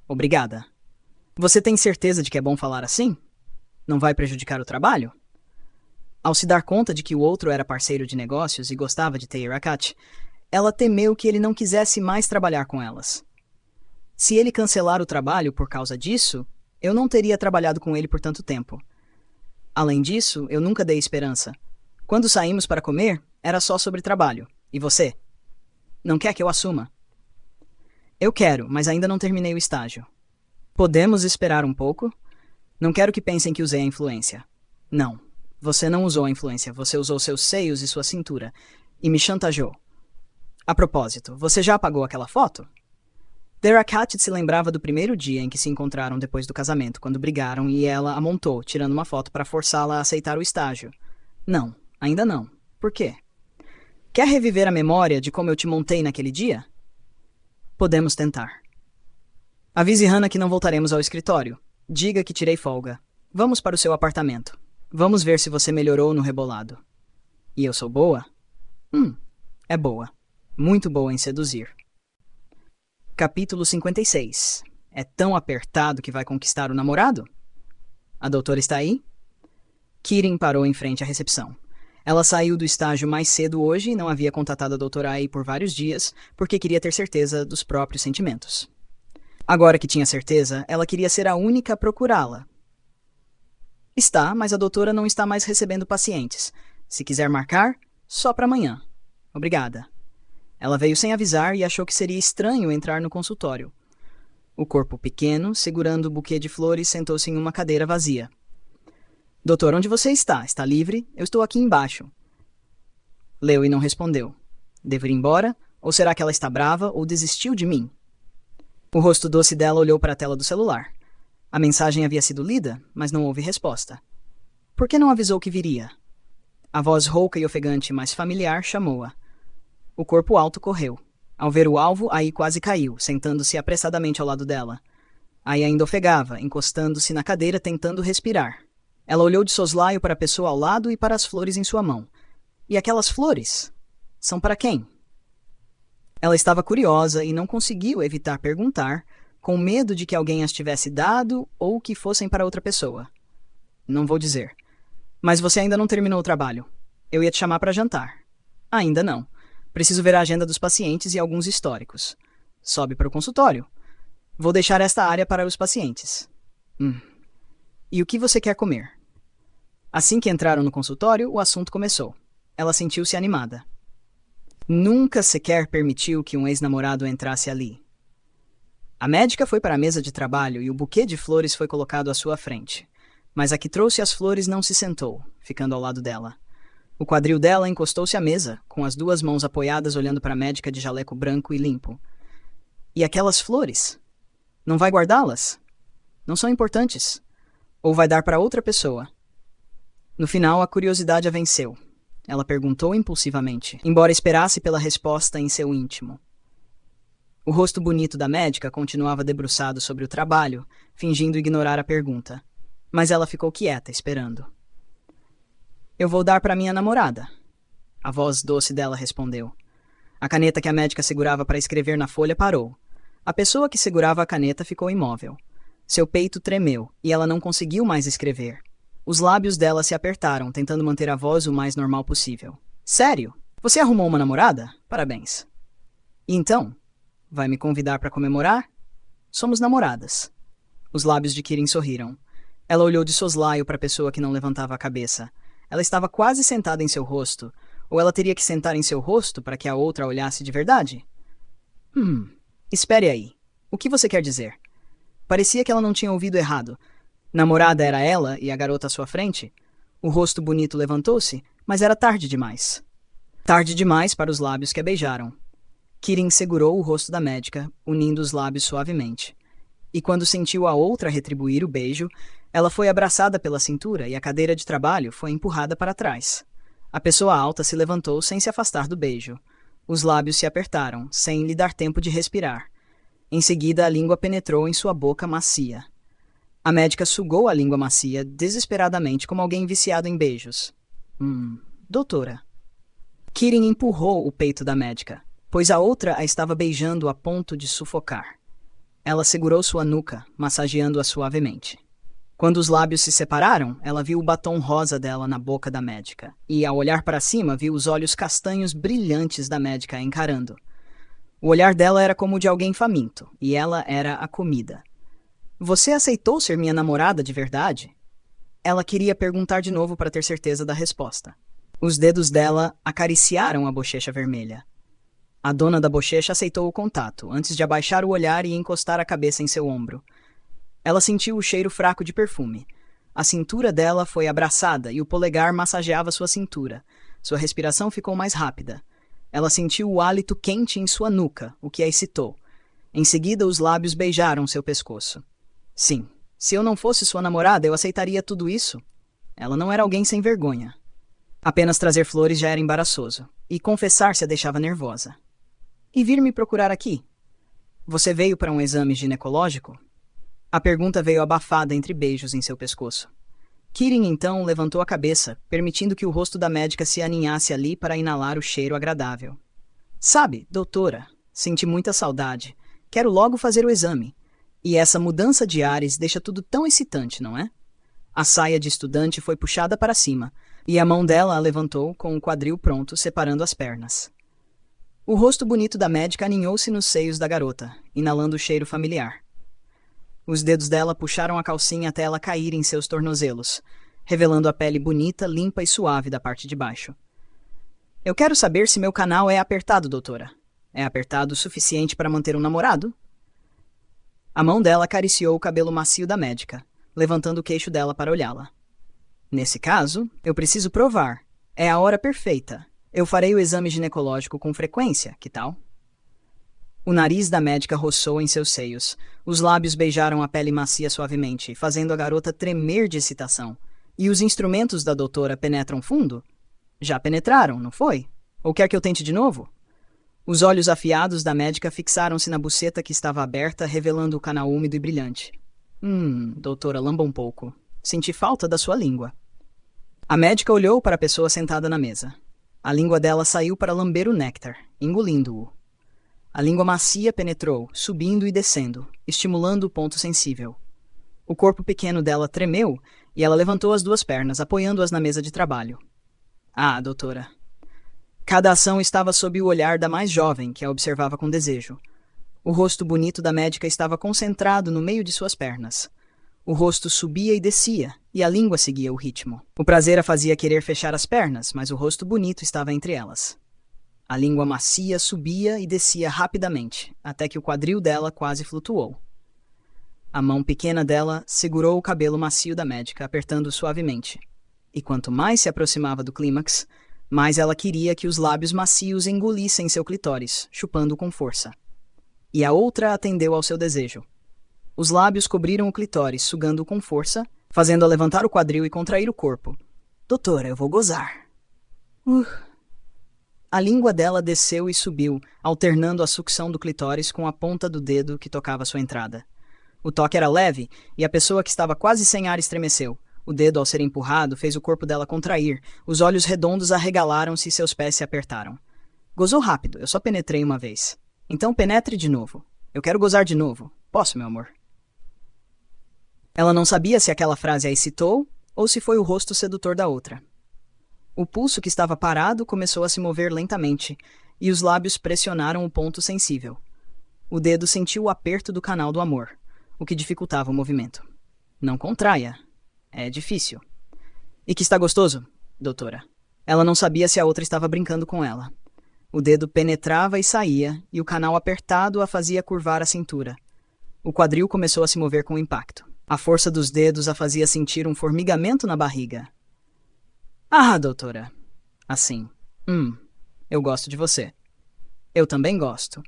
Obrigada. Você tem certeza de que é bom falar assim? Não vai prejudicar o trabalho? Ao se dar conta de que o outro era parceiro de negócios e gostava de Derakachi, ela temeu que ele não quisesse mais trabalhar com elas. Se ele cancelar o trabalho por causa disso, eu não teria trabalhado com ele por tanto tempo. Além disso, eu nunca dei esperança. Quando saímos para comer, era só sobre trabalho. E você? Não quer que eu assuma? Eu quero, mas ainda não terminei o estágio. Podemos esperar um pouco? Não quero que pensem que usei a influência. Não. Você não usou a influência, você usou seus seios e sua cintura. E me chantageou. A propósito, você já apagou aquela foto? Derakachi se lembrava do primeiro dia em que se encontraram depois do casamento, quando brigaram e ela a montou, tirando uma foto para forçá-la a aceitar o estágio. Não, ainda não. Por quê? Quer reviver a memória de como eu te montei naquele dia? Podemos tentar. Avise Hana que não voltaremos ao escritório. Diga que tirei folga. Vamos para o seu apartamento. Vamos ver se você melhorou no rebolado. E eu sou boa? É boa. Muito boa em seduzir. Capítulo 56. É tão apertado que vai conquistar o namorado? A doutora está aí? Kirin parou em frente à recepção. Ela saiu do estágio mais cedo hoje e não havia contatado a doutora Ai por vários dias porque queria ter certeza dos próprios sentimentos. Agora que tinha certeza, ela queria ser a única a procurá-la. Está, mas a doutora não está mais recebendo pacientes. Se quiser marcar, só para amanhã. Obrigada. Ela veio sem avisar e achou que seria estranho entrar no consultório. O corpo pequeno, segurando o buquê de flores, sentou-se em uma cadeira vazia. Doutor, onde você está? Está livre? Eu estou aqui embaixo. Leu e não respondeu. Devo ir embora? Ou será que ela está brava ou desistiu de mim? O rosto doce dela olhou para a tela do celular. A mensagem havia sido lida, mas não houve resposta. Por que não avisou que viria? A voz rouca e ofegante, mas familiar, chamou-a. O corpo alto correu. Ao ver o alvo, Ai quase caiu, sentando-se apressadamente ao lado dela. Ai ainda ofegava, encostando-se na cadeira, tentando respirar. Ela olhou de soslaio para a pessoa ao lado e para as flores em sua mão. E aquelas flores? São para quem? Ela estava curiosa e não conseguiu evitar perguntar, com medo de que alguém as tivesse dado ou que fossem para outra pessoa. Não vou dizer. Mas você ainda não terminou o trabalho. Eu ia te chamar para jantar. Ainda não. Preciso ver a agenda dos pacientes e alguns históricos. Sobe para o consultório. Vou deixar esta área para os pacientes. E o que você quer comer? Assim que entraram no consultório, o assunto começou. Ela sentiu-se animada. Nunca sequer permitiu que um ex-namorado entrasse ali. A médica foi para a mesa de trabalho e o buquê de flores foi colocado à sua frente. Mas a que trouxe as flores não se sentou, ficando ao lado dela. O quadril dela encostou-se à mesa, com as duas mãos apoiadas olhando para a médica de jaleco branco e limpo. E aquelas flores? Não vai guardá-las? Não são importantes. Ou vai dar para outra pessoa? No final, a curiosidade a venceu. Ela perguntou impulsivamente, embora esperasse pela resposta em seu íntimo. O rosto bonito da médica continuava debruçado sobre o trabalho, fingindo ignorar a pergunta. Mas ela ficou quieta, esperando. Eu vou dar para minha namorada. A voz doce dela respondeu. A caneta que a médica segurava para escrever na folha parou. A pessoa que segurava a caneta ficou imóvel. Seu peito tremeu e ela não conseguiu mais escrever. Os lábios dela se apertaram, tentando manter a voz o mais normal possível. Sério? Você arrumou uma namorada? Parabéns. E então? Vai me convidar para comemorar? Somos namoradas. Os lábios de Kirin sorriram. Ela olhou de soslaio para a pessoa que não levantava a cabeça. Ela estava quase sentada em seu rosto, ou ela teria que sentar em seu rosto para que a outra a olhasse de verdade? Espere aí. O que você quer dizer? Parecia que ela não tinha ouvido errado. Namorada era ela e a garota à sua frente? O rosto bonito levantou-se, mas era tarde demais. Tarde demais para os lábios que a beijaram. Kirin segurou o rosto da médica, unindo os lábios suavemente. E quando sentiu a outra retribuir o beijo, ela foi abraçada pela cintura e a cadeira de trabalho foi empurrada para trás. A pessoa alta se levantou sem se afastar do beijo. Os lábios se apertaram, sem lhe dar tempo de respirar. Em seguida, a língua penetrou em sua boca macia. A médica sugou a língua macia desesperadamente, como alguém viciado em beijos. Doutora. Kirin empurrou o peito da médica, pois a outra a estava beijando a ponto de sufocar. Ela segurou sua nuca, massageando-a suavemente. Quando os lábios se separaram, ela viu o batom rosa dela na boca da médica, e, ao olhar para cima, viu os olhos castanhos brilhantes da médica a encarando. O olhar dela era como o de alguém faminto, e ela era a comida. Você aceitou ser minha namorada de verdade? Ela queria perguntar de novo para ter certeza da resposta. Os dedos dela acariciaram a bochecha vermelha. A dona da bochecha aceitou o contato, antes de abaixar o olhar e encostar a cabeça em seu ombro. Ela sentiu o cheiro fraco de perfume. A cintura dela foi abraçada e o polegar massageava sua cintura. Sua respiração ficou mais rápida. Ela sentiu o hálito quente em sua nuca, o que a excitou. Em seguida, os lábios beijaram seu pescoço. Sim, se eu não fosse sua namorada, eu aceitaria tudo isso. Ela não era alguém sem vergonha. Apenas trazer flores já era embaraçoso, e confessar-se a deixava nervosa. E vir me procurar aqui? Você veio para um exame ginecológico? A pergunta veio abafada entre beijos em seu pescoço. Kirin, então, levantou a cabeça, permitindo que o rosto da médica se aninhasse ali para inalar o cheiro agradável. Sabe, doutora, senti muita saudade. Quero logo fazer o exame. E essa mudança de ares deixa tudo tão excitante, não é? A saia de estudante foi puxada para cima, e a mão dela a levantou com o quadril pronto, separando as pernas. O rosto bonito da médica aninhou-se nos seios da garota, inalando o cheiro familiar. Os dedos dela puxaram a calcinha até ela cair em seus tornozelos, revelando a pele bonita, limpa e suave da parte de baixo. Eu quero saber se meu canal é apertado, doutora. É apertado o suficiente para manter um namorado? A mão dela acariciou o cabelo macio da médica, levantando o queixo dela para olhá-la. Nesse caso, eu preciso provar. É a hora perfeita. Eu farei o exame ginecológico com frequência, que tal? O nariz da médica roçou em seus seios. Os lábios beijaram a pele macia suavemente, fazendo a garota tremer de excitação. E os instrumentos da doutora penetram fundo? Já penetraram, não foi? Ou quer que eu tente de novo? Os olhos afiados da médica fixaram-se na buceta que estava aberta, revelando o canal úmido e brilhante. Doutora, lamba um pouco. Senti falta da sua língua. A médica olhou para a pessoa sentada na mesa. A língua dela saiu para lamber o néctar, engolindo-o. A língua macia penetrou, subindo e descendo, estimulando o ponto sensível. O corpo pequeno dela tremeu e ela levantou as duas pernas, apoiando-as na mesa de trabalho. Ah, doutora. Cada ação estava sob o olhar da mais jovem, que a observava com desejo. O rosto bonito da médica estava concentrado no meio de suas pernas. O rosto subia e descia, e a língua seguia o ritmo. O prazer a fazia querer fechar as pernas, mas o rosto bonito estava entre elas. A língua macia subia e descia rapidamente, até que o quadril dela quase flutuou. A mão pequena dela segurou o cabelo macio da médica, apertando suavemente. E quanto mais se aproximava do clímax, mais ela queria que os lábios macios engolissem seu clitóris, chupando com força. E a outra atendeu ao seu desejo. Os lábios cobriram o clitóris, sugando-o com força, fazendo-a levantar o quadril e contrair o corpo. Doutora, eu vou gozar. A língua dela desceu e subiu, alternando a sucção do clitóris com a ponta do dedo que tocava sua entrada. O toque era leve, e a pessoa que estava quase sem ar estremeceu. O dedo, ao ser empurrado, fez o corpo dela contrair. Os olhos redondos arregalaram-se e seus pés se apertaram. Gozou rápido, eu só penetrei uma vez. Então penetre de novo. Eu quero gozar de novo. Posso, meu amor? Ela não sabia se aquela frase a excitou ou se foi o rosto sedutor da outra. O pulso que estava parado começou a se mover lentamente, e os lábios pressionaram o ponto sensível. O dedo sentiu o aperto do canal do amor, o que dificultava o movimento. Não contraia. É difícil. E que está gostoso, doutora? Ela não sabia se a outra estava brincando com ela. O dedo penetrava e saía, e o canal apertado a fazia curvar a cintura. O quadril começou a se mover com impacto. A força dos dedos a fazia sentir um formigamento na barriga. Ah, doutora. Assim. Eu gosto de você. Eu também gosto.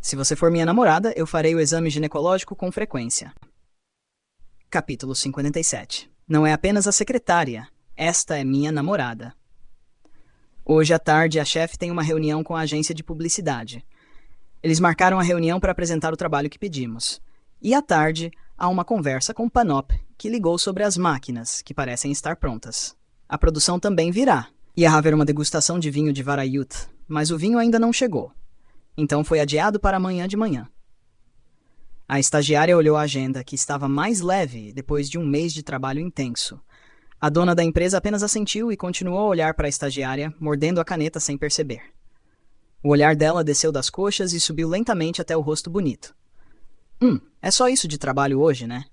Se você for minha namorada, eu farei o exame ginecológico com frequência. Capítulo 57. Não é apenas a secretária. Esta é minha namorada. Hoje à tarde, a chefe tem uma reunião com a agência de publicidade. Eles marcaram a reunião para apresentar o trabalho que pedimos. E à tarde, há uma conversa com Panop, que ligou sobre as máquinas, que parecem estar prontas. A produção também virá. Ia haver uma degustação de vinho de Varayut, mas o vinho ainda não chegou. Então foi adiado para amanhã de manhã. A estagiária olhou a agenda, que estava mais leve depois de um mês de trabalho intenso. A dona da empresa apenas assentiu e continuou a olhar para a estagiária, mordendo a caneta sem perceber. O olhar dela desceu das coxas e subiu lentamente até o rosto bonito. É só isso de trabalho hoje, né?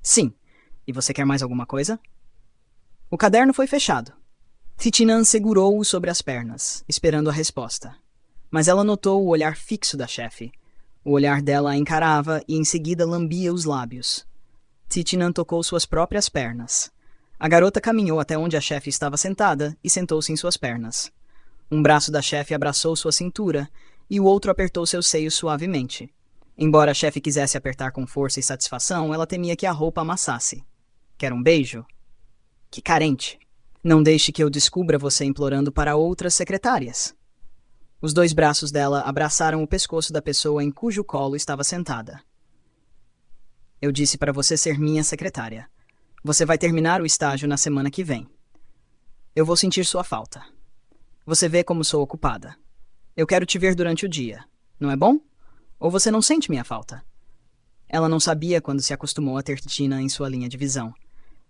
Sim. E você quer mais alguma coisa? O caderno foi fechado. Titinan segurou-o sobre as pernas, esperando a resposta. Mas ela notou o olhar fixo da chefe. O olhar dela a encarava e em seguida lambia os lábios. Titinan tocou suas próprias pernas. A garota caminhou até onde a chefe estava sentada e sentou-se em suas pernas. Um braço da chefe abraçou sua cintura e o outro apertou seus seios suavemente. Embora a chefe quisesse apertar com força e satisfação, ela temia que a roupa amassasse. Quer um beijo? Que carente. Não deixe que eu descubra você implorando para outras secretárias. Os dois braços dela abraçaram o pescoço da pessoa em cujo colo estava sentada. Eu disse para você ser minha secretária. Você vai terminar o estágio na semana que vem. Eu vou sentir sua falta. Você vê como sou ocupada. Eu quero te ver durante o dia. Não é bom? Ou você não sente minha falta? Ela não sabia quando se acostumou a ter Tina em sua linha de visão.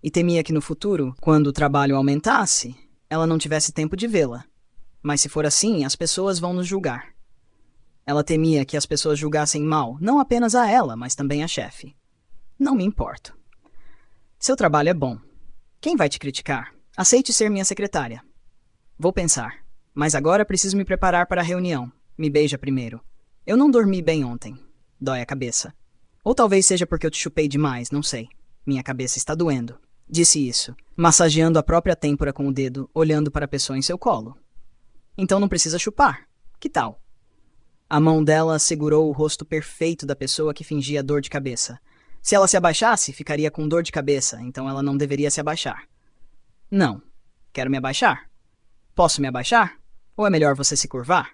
e temia que no futuro, quando o trabalho aumentasse, ela não tivesse tempo de vê-la. Mas se for assim, as pessoas vão nos julgar. Ela temia que as pessoas julgassem mal, não apenas a ela, mas também a chefe. Não me importo. Seu trabalho é bom. Quem vai te criticar? Aceite ser minha secretária. Vou pensar. Mas agora preciso me preparar para a reunião. Me beija primeiro. Eu não dormi bem ontem. Dói a cabeça. Ou talvez seja porque eu te chupei demais, não sei. Minha cabeça está doendo. Disse isso, massageando a própria têmpora com o dedo, olhando para a pessoa em seu colo. Então não precisa chupar. Que tal? A mão dela segurou o rosto perfeito da pessoa que fingia dor de cabeça. Se ela se abaixasse, ficaria com dor de cabeça, então ela não deveria se abaixar. Não. Quero me abaixar. Posso me abaixar? Ou é melhor você se curvar?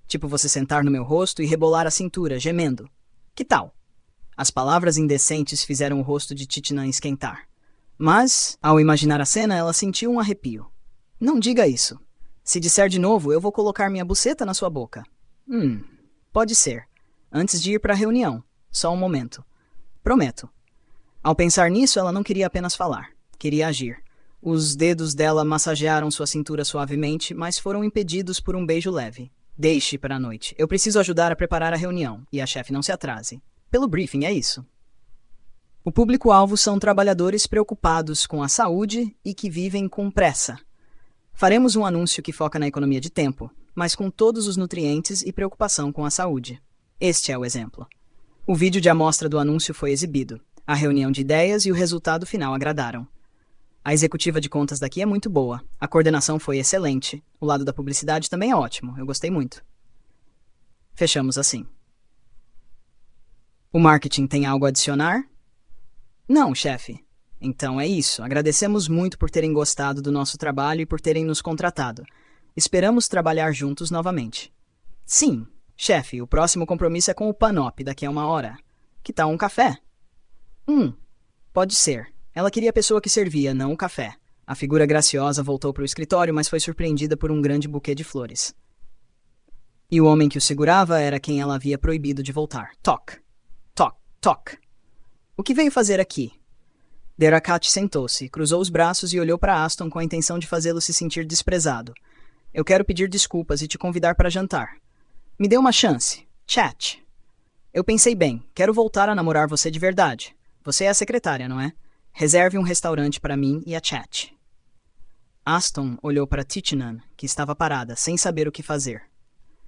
Tipo você sentar no meu rosto e rebolar a cintura, gemendo. Que tal? As palavras indecentes fizeram o rosto de Titinan esquentar. Mas, ao imaginar a cena, ela sentiu um arrepio. Não diga isso. Se disser de novo, eu vou colocar minha buceta na sua boca. Pode ser. Antes de ir para a reunião. Só um momento. Prometo. Ao pensar nisso, ela não queria apenas falar. Queria agir. Os dedos dela massagearam sua cintura suavemente, mas foram impedidos por um beijo leve. Deixe para a noite. Eu preciso ajudar a preparar a reunião, e a chefe não se atrase. Pelo briefing, é isso. O público-alvo são trabalhadores preocupados com a saúde e que vivem com pressa. Faremos um anúncio que foca na economia de tempo, mas com todos os nutrientes e preocupação com a saúde. Este é o exemplo. O vídeo de amostra do anúncio foi exibido. A reunião de ideias e o resultado final agradaram. A executiva de contas daqui é muito boa. A coordenação foi excelente. O lado da publicidade também é ótimo. Eu gostei muito. Fechamos assim. O marketing tem algo a adicionar? Não, chefe. Então é isso. Agradecemos muito por terem gostado do nosso trabalho e por terem nos contratado. Esperamos trabalhar juntos novamente. Sim, chefe, o próximo compromisso é com o Panop daqui a 1 hora. Que tal um café? Pode ser. Ela queria a pessoa que servia, não o café. A figura graciosa voltou para o escritório, mas foi surpreendida por um grande buquê de flores. E o homem que o segurava era quem ela havia proibido de voltar. Toc. Toc. Toc. O que veio fazer aqui? Derakat sentou-se, cruzou os braços e olhou para Aston com a intenção de fazê-lo se sentir desprezado. Eu quero pedir desculpas e te convidar para jantar. Me dê uma chance. Chat. Eu pensei bem, quero voltar a namorar você de verdade. Você é a secretária, não é? Reserve um restaurante para mim e a Chat. Aston olhou para Titinan, que estava parada, sem saber o que fazer.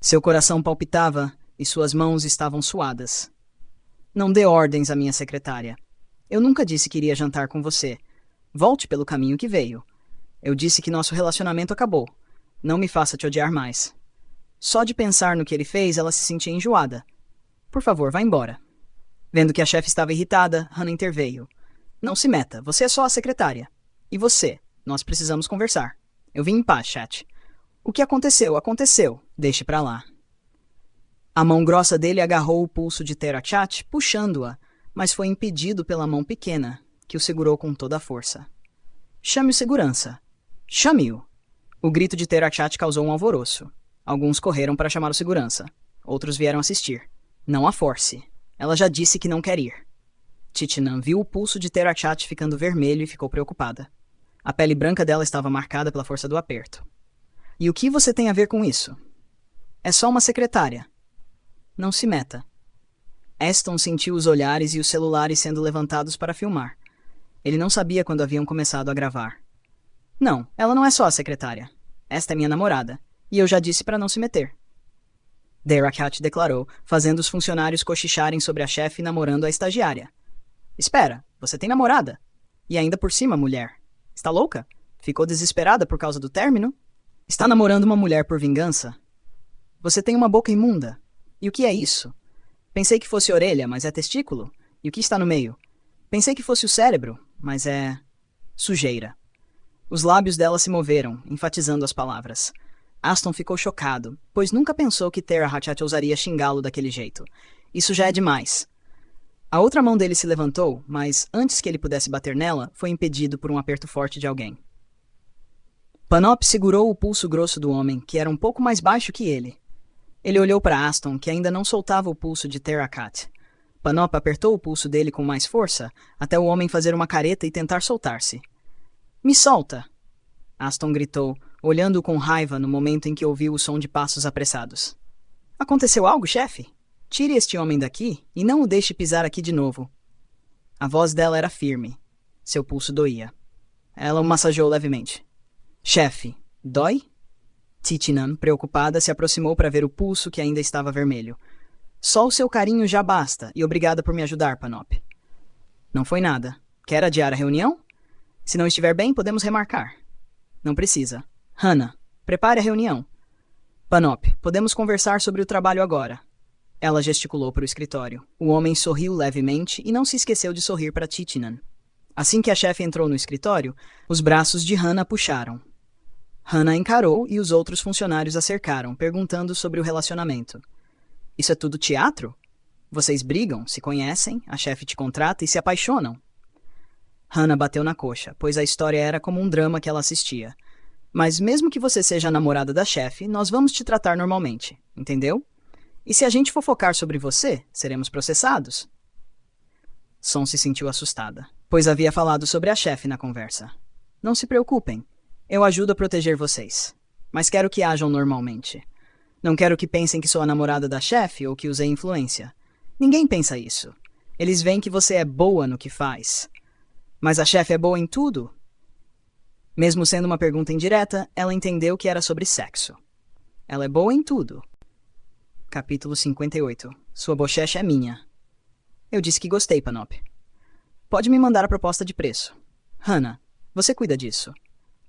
Seu coração palpitava e suas mãos estavam suadas. Não dê ordens à minha secretária. Eu nunca disse que iria jantar com você. Volte pelo caminho que veio. Eu disse que nosso relacionamento acabou. Não me faça te odiar mais. Só de pensar no que ele fez, ela se sentia enjoada. Por favor, vá embora. Vendo que a chefe estava irritada, Hannah interveio. Não se meta, você é só a secretária. E você? Nós precisamos conversar. Eu vim em paz, chat. O que aconteceu? Aconteceu. Deixe pra lá. A mão grossa dele agarrou o pulso de Terachat, puxando-a, mas foi impedido pela mão pequena, que o segurou com toda a força. Chame o segurança. Chame-o. O grito de Terachat causou um alvoroço. Alguns correram para chamar o segurança. Outros vieram assistir. Não a force. Ela já disse que não quer ir. Titinan viu o pulso de Terachat ficando vermelho e ficou preocupada. A pele branca dela estava marcada pela força do aperto. E o que você tem a ver com isso? É só uma secretária. Não se meta. Aston sentiu os olhares e os celulares sendo levantados para filmar. Ele não sabia quando haviam começado a gravar. Não, ela não é só a secretária. Esta é minha namorada. E eu já disse para não se meter. Derakat declarou, fazendo os funcionários cochicharem sobre a chefe namorando a estagiária. Espera, você tem namorada? E ainda por cima, mulher. Está louca? Ficou desesperada por causa do término? Está namorando uma mulher por vingança? Você tem uma boca imunda. E o que é isso? Pensei que fosse orelha, mas é testículo. E o que está no meio? Pensei que fosse o cérebro, mas é... sujeira. Os lábios dela se moveram, enfatizando as palavras. Aston ficou chocado, pois nunca pensou que Terachat ousaria xingá-lo daquele jeito. Isso já é demais. A outra mão dele se levantou, mas antes que ele pudesse bater nela, foi impedido por um aperto forte de alguém. Panop segurou o pulso grosso do homem, que era um pouco mais baixo que ele. Ele olhou para Aston, que ainda não soltava o pulso de Terachat. Panop apertou o pulso dele com mais força, até o homem fazer uma careta e tentar soltar-se. Me solta! Aston gritou, olhando com raiva no momento em que ouviu o som de passos apressados. Aconteceu algo, chefe? Tire este homem daqui e não o deixe pisar aqui de novo. A voz dela era firme. Seu pulso doía. Ela o massageou levemente. Chefe, dói? Titinan, preocupada, se aproximou para ver o pulso que ainda estava vermelho. Só o seu carinho já basta, e obrigada por me ajudar, Panop. Não foi nada. Quer adiar a reunião? Se não estiver bem, podemos remarcar. Não precisa. Hannah, prepare a reunião. Panop, podemos conversar sobre o trabalho agora. Ela gesticulou para o escritório. O homem sorriu levemente e não se esqueceu de sorrir para Titinan. Assim que a chefe entrou no escritório, os braços de Hannah puxaram. Hannah encarou e os outros funcionários a cercaram, perguntando sobre o relacionamento. Isso é tudo teatro? Vocês brigam, se conhecem, a chefe te contrata e se apaixonam. Hannah bateu na coxa, pois a história era como um drama que ela assistia. Mas mesmo que você seja a namorada da chefe, nós vamos te tratar normalmente, entendeu? E se a gente fofocar sobre você, seremos processados. Son se sentiu assustada, pois havia falado sobre a chefe na conversa. Não se preocupem, eu ajudo a proteger vocês. Mas quero que ajam normalmente. Não quero que pensem que sou a namorada da chefe ou que usei influência. Ninguém pensa isso. Eles veem que você é boa no que faz. Mas a chefe é boa em tudo? Mesmo sendo uma pergunta indireta, ela entendeu que era sobre sexo. Ela é boa em tudo. Capítulo 58. Sua bochecha é minha. Eu disse que gostei, Panop. Pode me mandar a proposta de preço. Hannah, você cuida disso.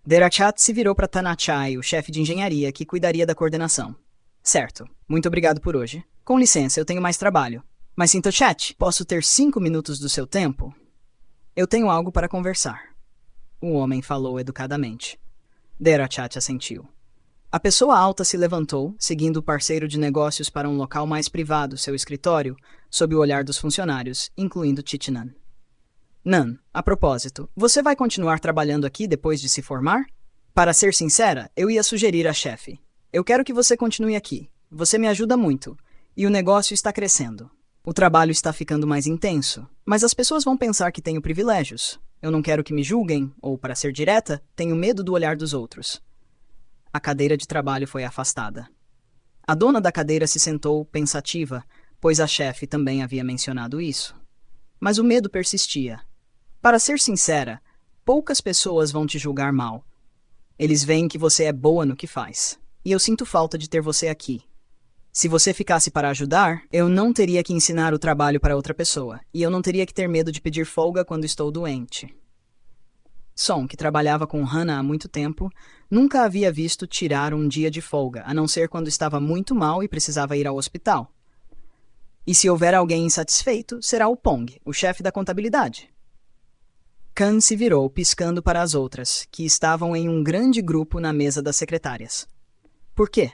Derachat se virou para Tanachai, o chefe de engenharia, que cuidaria da coordenação. Certo. Muito obrigado por hoje. Com licença, eu tenho mais trabalho. Mas Sintochat, posso ter 5 minutos do seu tempo? Eu tenho algo para conversar. O homem falou educadamente. Derachat assentiu. A pessoa alta se levantou, seguindo o parceiro de negócios para um local mais privado, seu escritório, sob o olhar dos funcionários, incluindo Titinan. Nan, a propósito, você vai continuar trabalhando aqui depois de se formar? Para ser sincera, eu ia sugerir à chefe. Eu quero que você continue aqui. Você me ajuda muito. E o negócio está crescendo. O trabalho está ficando mais intenso, mas as pessoas vão pensar que tenho privilégios. Eu não quero que me julguem, ou, para ser direta, tenho medo do olhar dos outros. A cadeira de trabalho foi afastada. A dona da cadeira se sentou, pensativa, pois a chefe também havia mencionado isso. Mas o medo persistia. Para ser sincera, poucas pessoas vão te julgar mal. Eles veem que você é boa no que faz. E eu sinto falta de ter você aqui. Se você ficasse para ajudar, eu não teria que ensinar o trabalho para outra pessoa, e eu não teria que ter medo de pedir folga quando estou doente. Son, que trabalhava com Hannah há muito tempo, nunca havia visto tirar um dia de folga, a não ser quando estava muito mal e precisava ir ao hospital. E se houver alguém insatisfeito, será o Pong, o chefe da contabilidade. Khan se virou, piscando para as outras, que estavam em um grande grupo na mesa das secretárias. Por quê?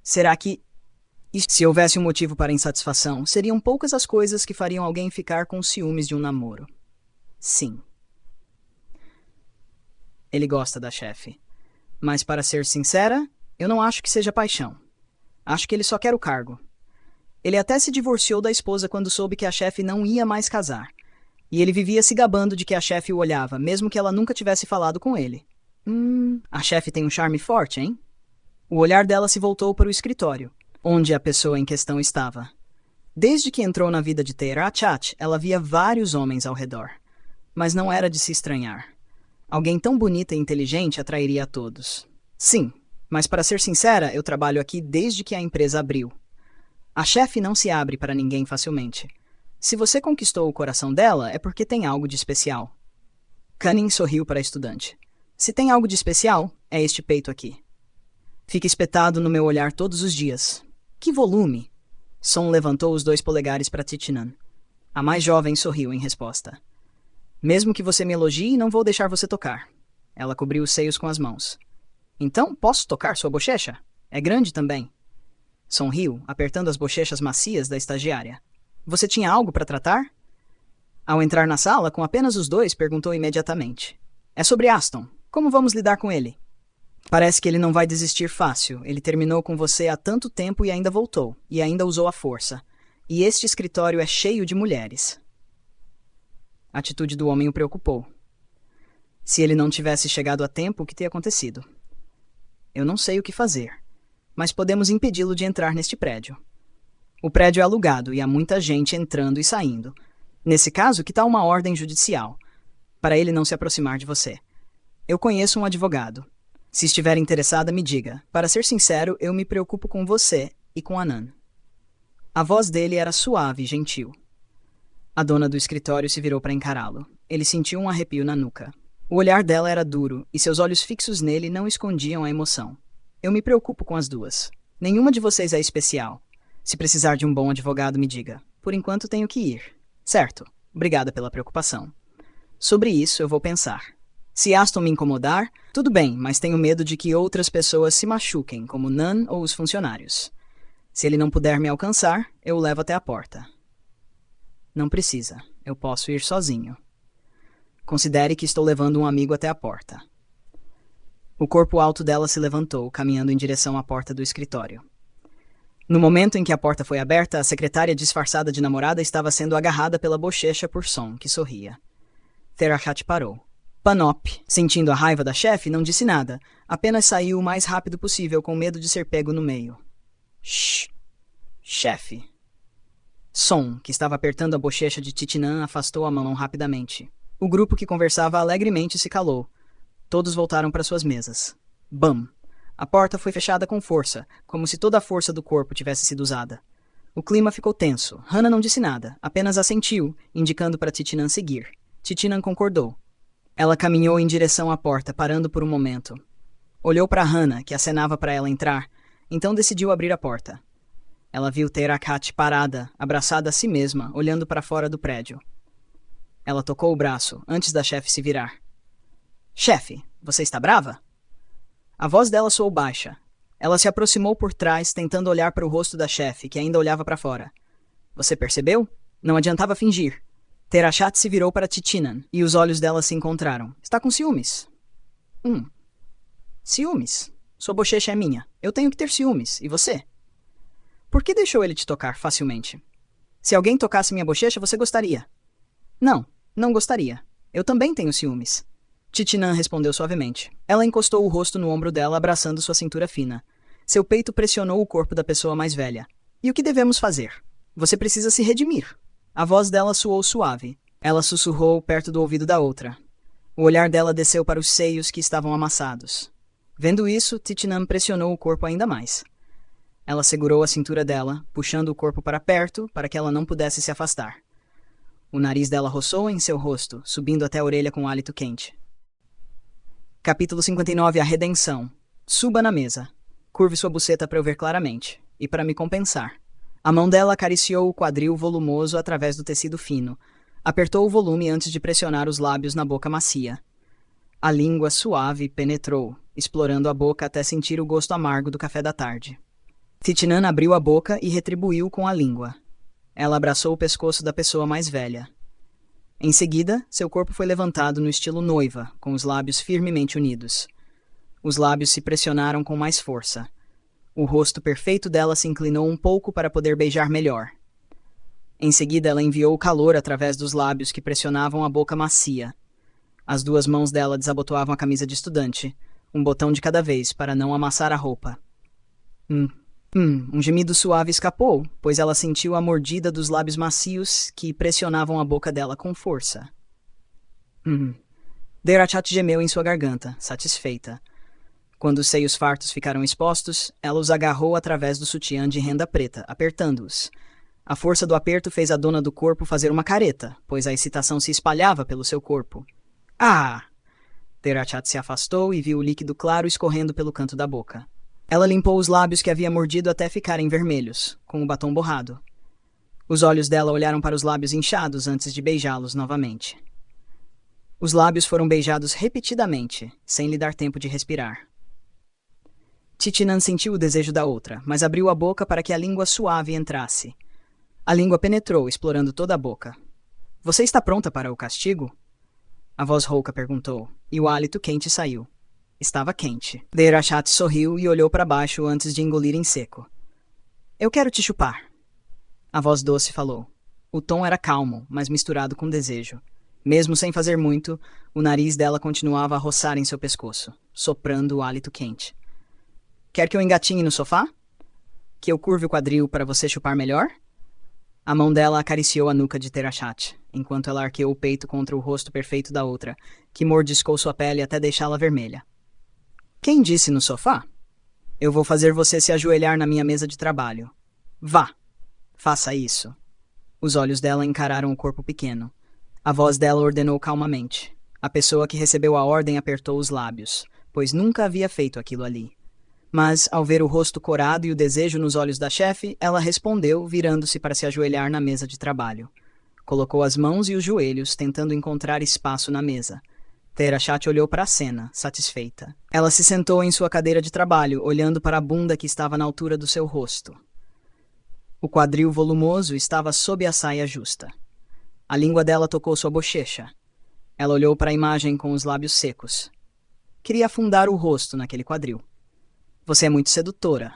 Será que... E se houvesse um motivo para insatisfação, seriam poucas as coisas que fariam alguém ficar com ciúmes de um namoro. Sim. Ele gosta da chefe. Mas, para ser sincera, eu não acho que seja paixão. Acho que ele só quer o cargo. Ele até se divorciou da esposa quando soube que a chefe não ia mais casar. E ele vivia se gabando de que a chefe o olhava, mesmo que ela nunca tivesse falado com ele. A chefe tem um charme forte, hein? O olhar dela se voltou para o escritório, onde a pessoa em questão estava. Desde que entrou na vida de Teirachat, ela via vários homens ao redor. Mas não era de se estranhar. Alguém tão bonita e inteligente atrairia a todos. Sim, mas para ser sincera, eu trabalho aqui desde que a empresa abriu. A chefe não se abre para ninguém facilmente. Se você conquistou o coração dela, é porque tem algo de especial. Cunning sorriu para a estudante. Se tem algo de especial, é este peito aqui. Fica espetado no meu olhar todos os dias. Que volume! Son levantou os 2 polegares para Titinan. A mais jovem sorriu em resposta. Mesmo que você me elogie, não vou deixar você tocar. Ela cobriu os seios com as mãos. Então, posso tocar sua bochecha? É grande também. Son riu, apertando as bochechas macias da estagiária. Você tinha algo para tratar? Ao entrar na sala, com apenas os 2, perguntou imediatamente. É sobre Aston. Como vamos lidar com ele? Parece que ele não vai desistir fácil. Ele terminou com você há tanto tempo e ainda voltou. E ainda usou a força. E este escritório é cheio de mulheres. A atitude do homem o preocupou. Se ele não tivesse chegado a tempo, o que teria acontecido? Eu não sei o que fazer, mas podemos impedi-lo de entrar neste prédio. O prédio é alugado e há muita gente entrando e saindo. Nesse caso, que tal uma ordem judicial, para ele não se aproximar de você? Eu conheço um advogado. Se estiver interessada, me diga. Para ser sincero, eu me preocupo com você e com Anan. A voz dele era suave e gentil. A dona do escritório se virou para encará-lo. Ele sentiu um arrepio na nuca. O olhar dela era duro e seus olhos fixos nele não escondiam a emoção. Eu me preocupo com as duas. Nenhuma de vocês é especial. Se precisar de um bom advogado, me diga. Por enquanto tenho que ir. Certo. Obrigada pela preocupação. Sobre isso eu vou pensar. Se Aston me incomodar, tudo bem, mas tenho medo de que outras pessoas se machuquem, como Nan ou os funcionários. Se ele não puder me alcançar, eu o levo até a porta. Não precisa. Eu posso ir sozinho. Considere que estou levando um amigo até a porta. O corpo alto dela se levantou, caminhando em direção à porta do escritório. No momento em que a porta foi aberta, a secretária disfarçada de namorada estava sendo agarrada pela bochecha por Son, que sorria. Terahat parou. Panop, sentindo a raiva da chefe, não disse nada, apenas saiu o mais rápido possível com medo de ser pego no meio. Shh! Chefe. Son, que estava apertando a bochecha de Titinan, afastou a mão rapidamente. O grupo que conversava alegremente se calou. Todos voltaram para suas mesas. Bam! A porta foi fechada com força, como se toda a força do corpo tivesse sido usada. O clima ficou tenso. Hannah não disse nada, apenas assentiu, indicando para Titinan seguir. Titinan concordou. Ela caminhou em direção à porta, parando por um momento. Olhou para Hannah, que acenava para ela entrar, então decidiu abrir a porta. Ela viu Terakat parada, abraçada a si mesma, olhando para fora do prédio. Ela tocou o braço, antes da chefe se virar. Chefe, você está brava? A voz dela soou baixa. Ela se aproximou por trás, tentando olhar para o rosto da chefe, que ainda olhava para fora. Você percebeu? Não adiantava fingir. Terachat se virou para Titinan, e os olhos dela se encontraram. Está com ciúmes? Ciúmes? Sua bochecha é minha. Eu tenho que ter ciúmes. E você? Por que deixou ele te tocar facilmente? Se alguém tocasse minha bochecha, você gostaria. Não, não gostaria. Eu também tenho ciúmes. Titinan respondeu suavemente. Ela encostou o rosto no ombro dela, abraçando sua cintura fina. Seu peito pressionou o corpo da pessoa mais velha. E o que devemos fazer? Você precisa se redimir. A voz dela soou suave. Ela sussurrou perto do ouvido da outra. O olhar dela desceu para os seios que estavam amassados. Vendo isso, Titinan pressionou o corpo ainda mais. Ela segurou a cintura dela, puxando o corpo para perto para que ela não pudesse se afastar. O nariz dela roçou em seu rosto, subindo até a orelha com hálito quente. Capítulo 59. A Redenção. Suba na mesa. Curve sua buceta para eu ver claramente. E para me compensar. A mão dela acariciou o quadril volumoso através do tecido fino. Apertou o volume antes de pressionar os lábios na boca macia. A língua suave penetrou, explorando a boca até sentir o gosto amargo do café da tarde. Titinan abriu a boca e retribuiu com a língua. Ela abraçou o pescoço da pessoa mais velha. Em seguida, seu corpo foi levantado no estilo noiva, com os lábios firmemente unidos. Os lábios se pressionaram com mais força. O rosto perfeito dela se inclinou um pouco para poder beijar melhor. Em seguida, ela enviou o calor através dos lábios que pressionavam a boca macia. As duas mãos dela desabotoavam a camisa de estudante, um botão de cada vez para não amassar a roupa. Um gemido suave escapou, pois ela sentiu a mordida dos lábios macios que pressionavam a boca dela com força. Derachat gemeu em sua garganta, satisfeita. Quando os seios fartos ficaram expostos, ela os agarrou através do sutiã de renda preta, apertando-os. A força do aperto fez a dona do corpo fazer uma careta, pois a excitação se espalhava pelo seu corpo. Ah! Derachat se afastou e viu o líquido claro escorrendo pelo canto da boca. Ela limpou os lábios que havia mordido até ficarem vermelhos, com o batom borrado. Os olhos dela olharam para os lábios inchados antes de beijá-los novamente. Os lábios foram beijados repetidamente, sem lhe dar tempo de respirar. Titinan sentiu o desejo da outra, mas abriu a boca para que a língua suave entrasse. A língua penetrou, explorando toda a boca. Você está pronta para o castigo? A voz rouca perguntou, e o hálito quente saiu. Estava quente. Derachat sorriu e olhou para baixo antes de engolir em seco. Eu quero te chupar. A voz doce falou. O tom era calmo, mas misturado com desejo. Mesmo sem fazer muito, o nariz dela continuava a roçar em seu pescoço, soprando o hálito quente. Quer que eu engatinhe no sofá? Que eu curve o quadril para você chupar melhor? A mão dela acariciou a nuca de Terachat, enquanto ela arqueou o peito contra o rosto perfeito da outra, que mordiscou sua pele até deixá-la vermelha. Quem disse no sofá? Eu vou fazer você se ajoelhar na minha mesa de trabalho. Vá! Faça isso. Os olhos dela encararam o corpo pequeno. A voz dela ordenou calmamente. A pessoa que recebeu a ordem apertou os lábios, pois nunca havia feito aquilo ali. Mas, ao ver o rosto corado e o desejo nos olhos da chefe, ela respondeu, virando-se para se ajoelhar na mesa de trabalho. Colocou as mãos e os joelhos, tentando encontrar espaço na mesa. Terachat olhou para a cena, satisfeita. Ela se sentou em sua cadeira de trabalho, olhando para a bunda que estava na altura do seu rosto. O quadril volumoso estava sob a saia justa. A língua dela tocou sua bochecha. Ela olhou para a imagem com os lábios secos. Queria afundar o rosto naquele quadril. Você é muito sedutora.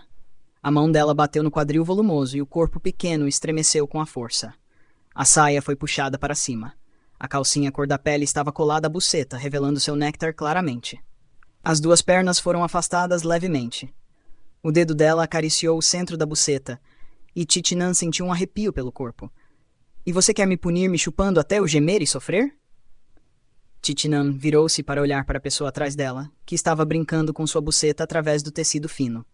A mão dela bateu no quadril volumoso e o corpo pequeno estremeceu com a força. A saia foi puxada para cima. A calcinha cor da pele estava colada à buceta, revelando seu néctar claramente. As duas pernas foram afastadas levemente. O dedo dela acariciou o centro da buceta, e Titinan sentiu um arrepio pelo corpo. E você quer me punir me chupando até eu gemer e sofrer? Titinan virou-se para olhar para a pessoa atrás dela, que estava brincando com sua buceta através do tecido fino.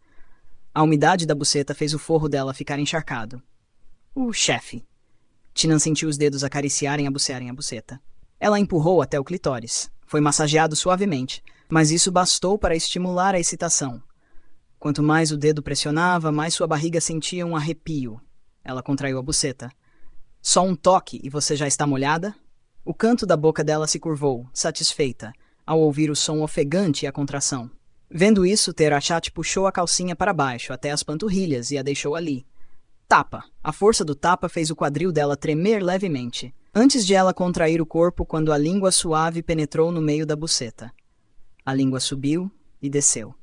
A umidade da buceta fez o forro dela ficar encharcado. O chefe. Tinan sentiu os dedos acariciarem e abucearem a buceta. Ela empurrou até o clitóris. Foi massageado suavemente, mas isso bastou para estimular a excitação. Quanto mais o dedo pressionava, mais sua barriga sentia um arrepio. Ela contraiu a buceta. Só um toque e você já está molhada? O canto da boca dela se curvou, satisfeita, ao ouvir o som ofegante e a contração. Vendo isso, Terachat puxou a calcinha para baixo, até as panturrilhas, e a deixou ali. Tapa. A força do tapa fez o quadril dela tremer levemente, antes de ela contrair o corpo quando a língua suave penetrou no meio da buceta. A língua subiu e desceu.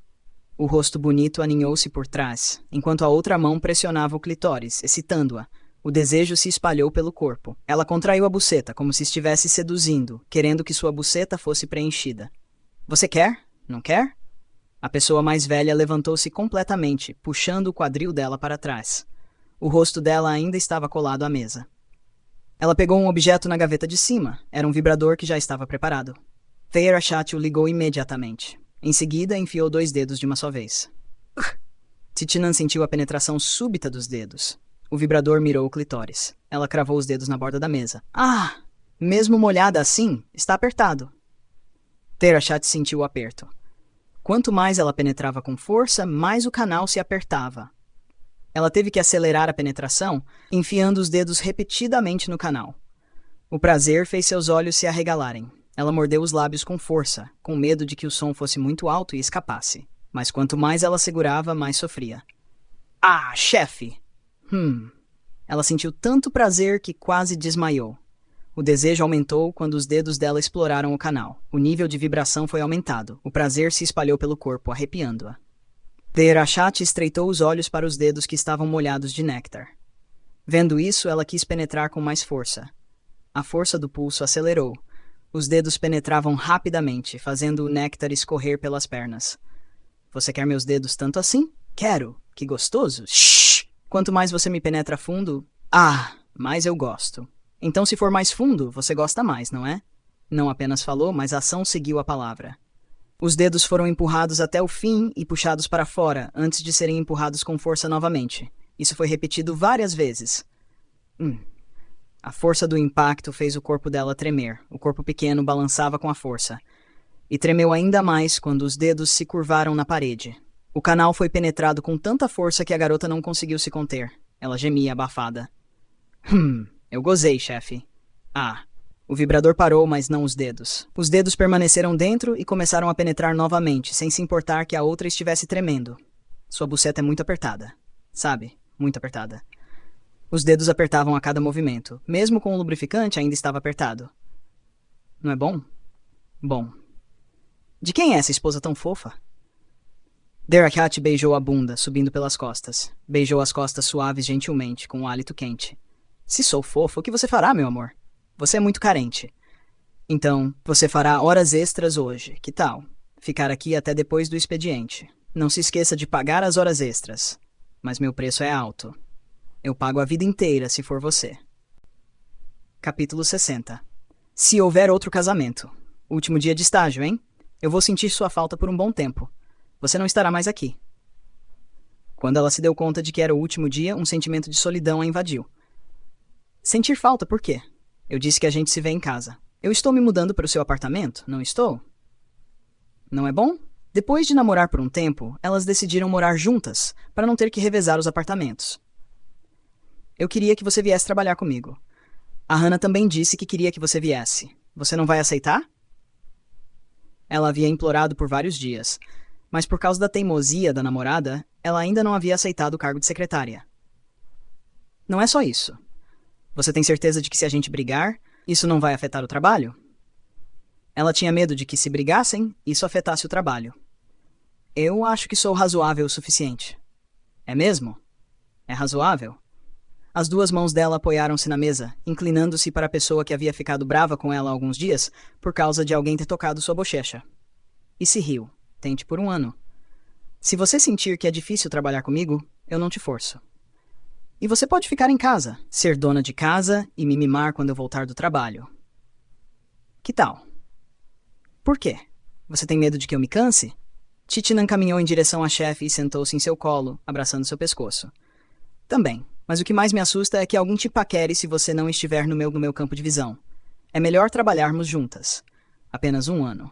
O rosto bonito aninhou-se por trás, enquanto a outra mão pressionava o clitóris, excitando-a. O desejo se espalhou pelo corpo. Ela contraiu a buceta, como se estivesse seduzindo, querendo que sua buceta fosse preenchida. Você quer? Não quer? A pessoa mais velha levantou-se completamente, puxando o quadril dela para trás. O rosto dela ainda estava colado à mesa. Ela pegou um objeto na gaveta de cima. Era um vibrador que já estava preparado. Terachat o ligou imediatamente. Em seguida, enfiou 2 dedos de uma só vez. Titinan sentiu a penetração súbita dos dedos. O vibrador mirou o clitóris. Ela cravou os dedos na borda da mesa. Ah! Mesmo molhada assim, está apertado. Terachat sentiu o aperto. Quanto mais ela penetrava com força, mais o canal se apertava. Ela teve que acelerar a penetração, enfiando os dedos repetidamente no canal. O prazer fez seus olhos se arregalarem. Ela mordeu os lábios com força, com medo de que o som fosse muito alto e escapasse. Mas quanto mais ela segurava, mais sofria. Ah, chefe! Ela sentiu tanto prazer que quase desmaiou. O desejo aumentou quando os dedos dela exploraram o canal. O nível de vibração foi aumentado. O prazer se espalhou pelo corpo, arrepiando-a. Terachat estreitou os olhos para os dedos que estavam molhados de néctar. Vendo isso, ela quis penetrar com mais força. A força do pulso acelerou. Os dedos penetravam rapidamente, fazendo o néctar escorrer pelas pernas. Você quer meus dedos tanto assim? Quero. Que gostoso. Shhh! Quanto mais você me penetra fundo, mais eu gosto. Então, se for mais fundo, você gosta mais, não é? Não apenas falou, mas a ação seguiu a palavra. Os dedos foram empurrados até o fim e puxados para fora, antes de serem empurrados com força novamente. Isso foi repetido várias vezes. A força do impacto fez o corpo dela tremer. O corpo pequeno balançava com a força. E tremeu ainda mais quando os dedos se curvaram na parede. O canal foi penetrado com tanta força que a garota não conseguiu se conter. Ela gemia abafada. Eu gozei, chefe. O vibrador parou, mas não os dedos. Os dedos permaneceram dentro e começaram a penetrar novamente, sem se importar que a outra estivesse tremendo. Sua buceta é muito apertada. Sabe? Muito apertada. Os dedos apertavam a cada movimento. Mesmo com o lubrificante, ainda estava apertado. Não é bom? Bom. De quem é essa esposa tão fofa? Derakat beijou a bunda, subindo pelas costas. Beijou as costas suaves gentilmente, com um hálito quente. Se sou fofo, o que você fará, meu amor? Você é muito carente. Então, você fará horas extras hoje, que tal? Ficar aqui até depois do expediente. Não se esqueça de pagar as horas extras. Mas meu preço é alto. Eu pago a vida inteira se for você. Capítulo 60. Se houver outro casamento. Último dia de estágio, hein? Eu vou sentir sua falta por um bom tempo. Você não estará mais aqui. Quando ela se deu conta de que era o último dia, um sentimento de solidão a invadiu. Sentir falta por quê? Eu disse que a gente se vê em casa. Eu estou me mudando para o seu apartamento, não estou? Não é bom? Depois de namorar por um tempo, elas decidiram morar juntas, para não ter que revezar os apartamentos. Eu queria que você viesse trabalhar comigo. A Hannah também disse que queria que você viesse. Você não vai aceitar? Ela havia implorado por vários dias, mas por causa da teimosia da namorada, ela ainda não havia aceitado o cargo de secretária. Não é só isso. Você tem certeza de que se a gente brigar, isso não vai afetar o trabalho? Ela tinha medo de que se brigassem, isso afetasse o trabalho. Eu acho que sou razoável o suficiente. É mesmo? É razoável? As duas mãos dela apoiaram-se na mesa, inclinando-se para a pessoa que havia ficado brava com ela há alguns dias por causa de alguém ter tocado sua bochecha. E se riu. Tente por um ano. Se você sentir que é difícil trabalhar comigo, eu não te forço. E você pode ficar em casa, ser dona de casa e me mimar quando eu voltar do trabalho. Que tal? Por quê? Você tem medo de que eu me canse? Titinan caminhou em direção à chefe e sentou-se em seu colo, abraçando seu pescoço. Também, mas o que mais me assusta é que alguém te paquere se você não estiver no meu campo de visão. É melhor trabalharmos juntas. Apenas um ano.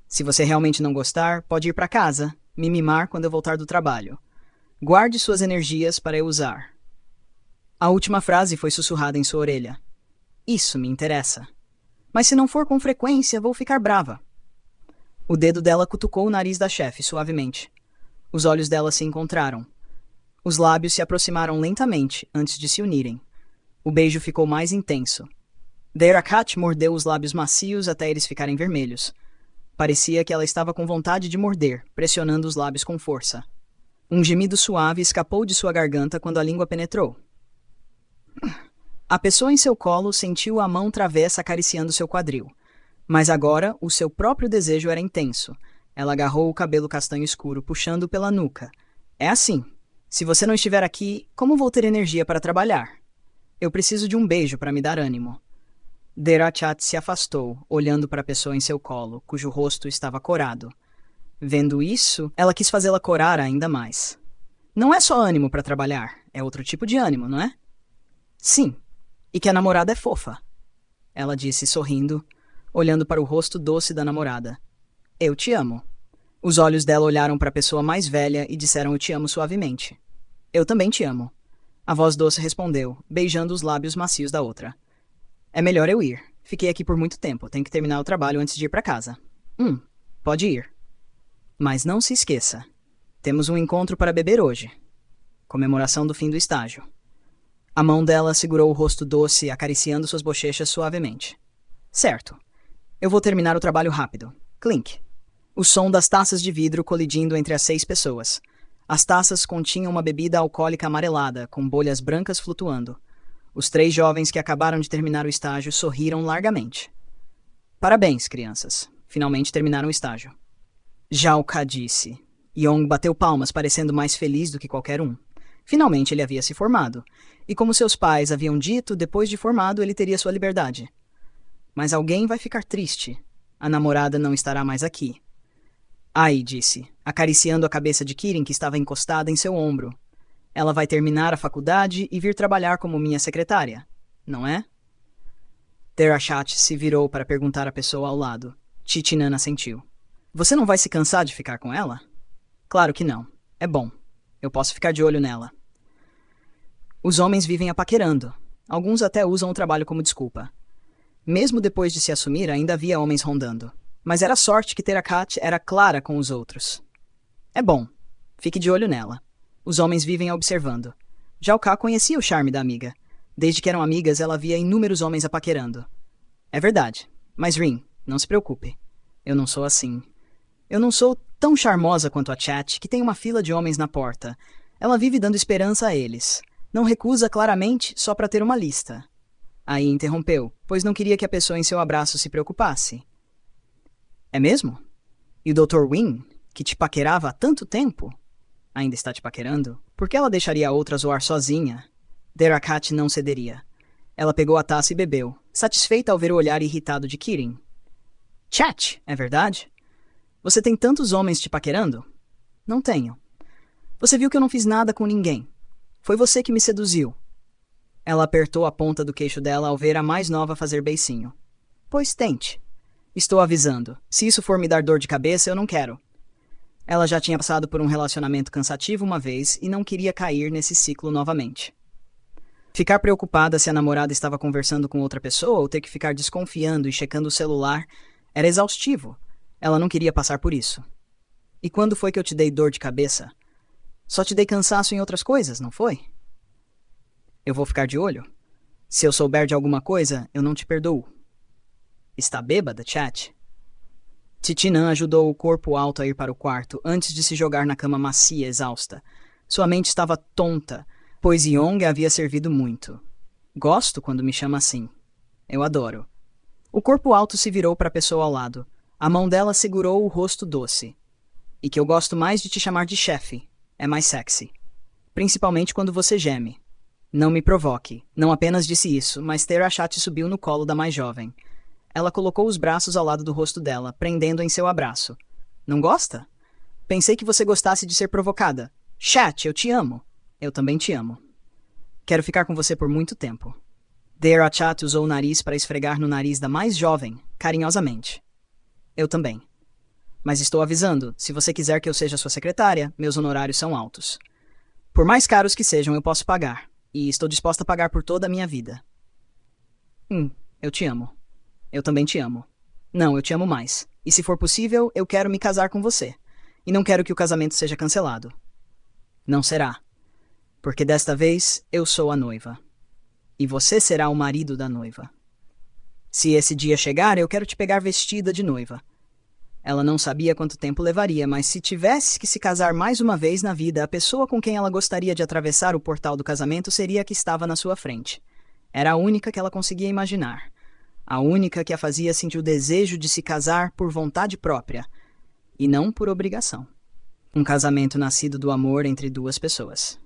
Se você realmente não gostar, pode ir para casa, me mimar quando eu voltar do trabalho. Guarde suas energias para eu usar. A última frase foi sussurrada em sua orelha. Isso me interessa. Mas se não for com frequência, vou ficar brava. O dedo dela cutucou o nariz da chefe suavemente. Os olhos dela se encontraram. Os lábios se aproximaram lentamente antes de se unirem. O beijo ficou mais intenso. Derakat mordeu os lábios macios até eles ficarem vermelhos. Parecia que ela estava com vontade de morder, pressionando os lábios com força. Um gemido suave escapou de sua garganta quando a língua penetrou. A pessoa em seu colo sentiu a mão travessa acariciando seu quadril. Mas agora, o seu próprio desejo era intenso. Ela agarrou o cabelo castanho escuro, puxando pela nuca. É assim. Se você não estiver aqui, como vou ter energia para trabalhar? Eu preciso de um beijo para me dar ânimo. Derakat se afastou, olhando para a pessoa em seu colo, cujo rosto estava corado. Vendo isso, ela quis fazê-la corar ainda mais. Não é só ânimo para trabalhar, é outro tipo de ânimo, não é? Sim, e que a namorada é fofa. Ela disse, sorrindo, olhando para o rosto doce da namorada. Eu te amo. Os olhos dela olharam para a pessoa mais velha e disseram eu te amo suavemente. Eu também te amo. A voz doce respondeu, beijando os lábios macios da outra. É melhor eu ir. Fiquei aqui por muito tempo. Tenho que terminar o trabalho antes de ir para casa. Pode ir. Mas não se esqueça. Temos um encontro para beber hoje. Comemoração do fim do estágio. A mão dela segurou o rosto doce, acariciando suas bochechas suavemente. Certo. Eu vou terminar o trabalho rápido. Clink. O som das taças de vidro colidindo entre as 6 pessoas. As taças continham uma bebida alcoólica amarelada, com bolhas brancas flutuando. Os 3 jovens que acabaram de terminar o estágio sorriram largamente. Parabéns, crianças. Finalmente terminaram o estágio. Jalka disse. Yong bateu palmas, parecendo mais feliz do que qualquer um. Finalmente ele havia se formado. E como seus pais haviam dito, depois de formado ele teria sua liberdade. Mas alguém vai ficar triste. A namorada não estará mais aqui. Ai, disse, acariciando a cabeça de Kirin, que estava encostada em seu ombro. Ela vai terminar a faculdade e vir trabalhar como minha secretária, não é? Derakat se virou para perguntar à pessoa ao lado. Titinan assentiu. Você não vai se cansar de ficar com ela? Claro que não. É bom. Eu posso ficar de olho nela. Os homens vivem a paquerando. Alguns até usam o trabalho como desculpa. Mesmo depois de se assumir, ainda havia homens rondando. Mas era sorte que Derakat era clara com os outros. É bom. Fique de olho nela. Os homens vivem a observando. Jalka conhecia o charme da amiga. Desde que eram amigas, ela via inúmeros homens a paquerando. É verdade. Mas Rin, não se preocupe. Eu não sou assim. Eu não sou Tão charmosa quanto a Chat, que tem uma fila de homens na porta. Ela vive dando esperança a eles. Não recusa claramente só para ter uma lista. Aí interrompeu, pois não queria que a pessoa em seu abraço se preocupasse. É mesmo? E o Dr. Wynne, que te paquerava há tanto tempo? Ainda está te paquerando? Por que ela deixaria a outra zoar sozinha? Derakat não cederia. Ela pegou a taça e bebeu, satisfeita ao ver o olhar irritado de Kirin. Chat, é verdade? Você tem tantos homens te paquerando? Não tenho. Você viu que eu não fiz nada com ninguém. Foi você que me seduziu. Ela apertou a ponta do queixo dela ao ver a mais nova fazer beicinho. Pois tente. Estou avisando. Se isso for me dar dor de cabeça, eu não quero. Ela já tinha passado por um relacionamento cansativo uma vez e não queria cair nesse ciclo novamente. Ficar preocupada se a namorada estava conversando com outra pessoa ou ter que ficar desconfiando e checando o celular era exaustivo. Ela não queria passar por isso. E quando foi que eu te dei dor de cabeça? Só te dei cansaço em outras coisas, não foi? Eu vou ficar de olho. Se eu souber de alguma coisa, eu não te perdoo. Está bêbada, Chat? Titinan ajudou o corpo alto a ir para o quarto antes de se jogar na cama macia, exausta. Sua mente estava tonta, pois Yong havia servido muito. Gosto quando me chama assim. Eu adoro. O corpo alto se virou para a pessoa ao lado. A mão dela segurou o rosto doce. E que eu gosto mais de te chamar de chefe. É mais sexy. Principalmente quando você geme. Não me provoque. Não apenas disse isso, mas Terachat subiu no colo da mais jovem. Ela colocou os braços ao lado do rosto dela, prendendo em seu abraço. Não gosta? Pensei que você gostasse de ser provocada. Chat, eu te amo. Eu também te amo. Quero ficar com você por muito tempo. Terachat usou o nariz para esfregar no nariz da mais jovem, carinhosamente. Eu também. Mas estou avisando, se você quiser que eu seja sua secretária, meus honorários são altos. Por mais caros que sejam, eu posso pagar. E estou disposta a pagar por toda a minha vida. Eu te amo. Eu também te amo. Não, eu te amo mais. E se for possível, eu quero me casar com você. E não quero que o casamento seja cancelado. Não será. Porque desta vez, eu sou a noiva. E você será o marido da noiva. Se esse dia chegar, eu quero te pegar vestida de noiva. Ela não sabia quanto tempo levaria, mas se tivesse que se casar mais uma vez na vida, a pessoa com quem ela gostaria de atravessar o portal do casamento seria a que estava na sua frente. Era a única que ela conseguia imaginar. A única que a fazia sentir o desejo de se casar por vontade própria, e não por obrigação. Um casamento nascido do amor entre duas pessoas.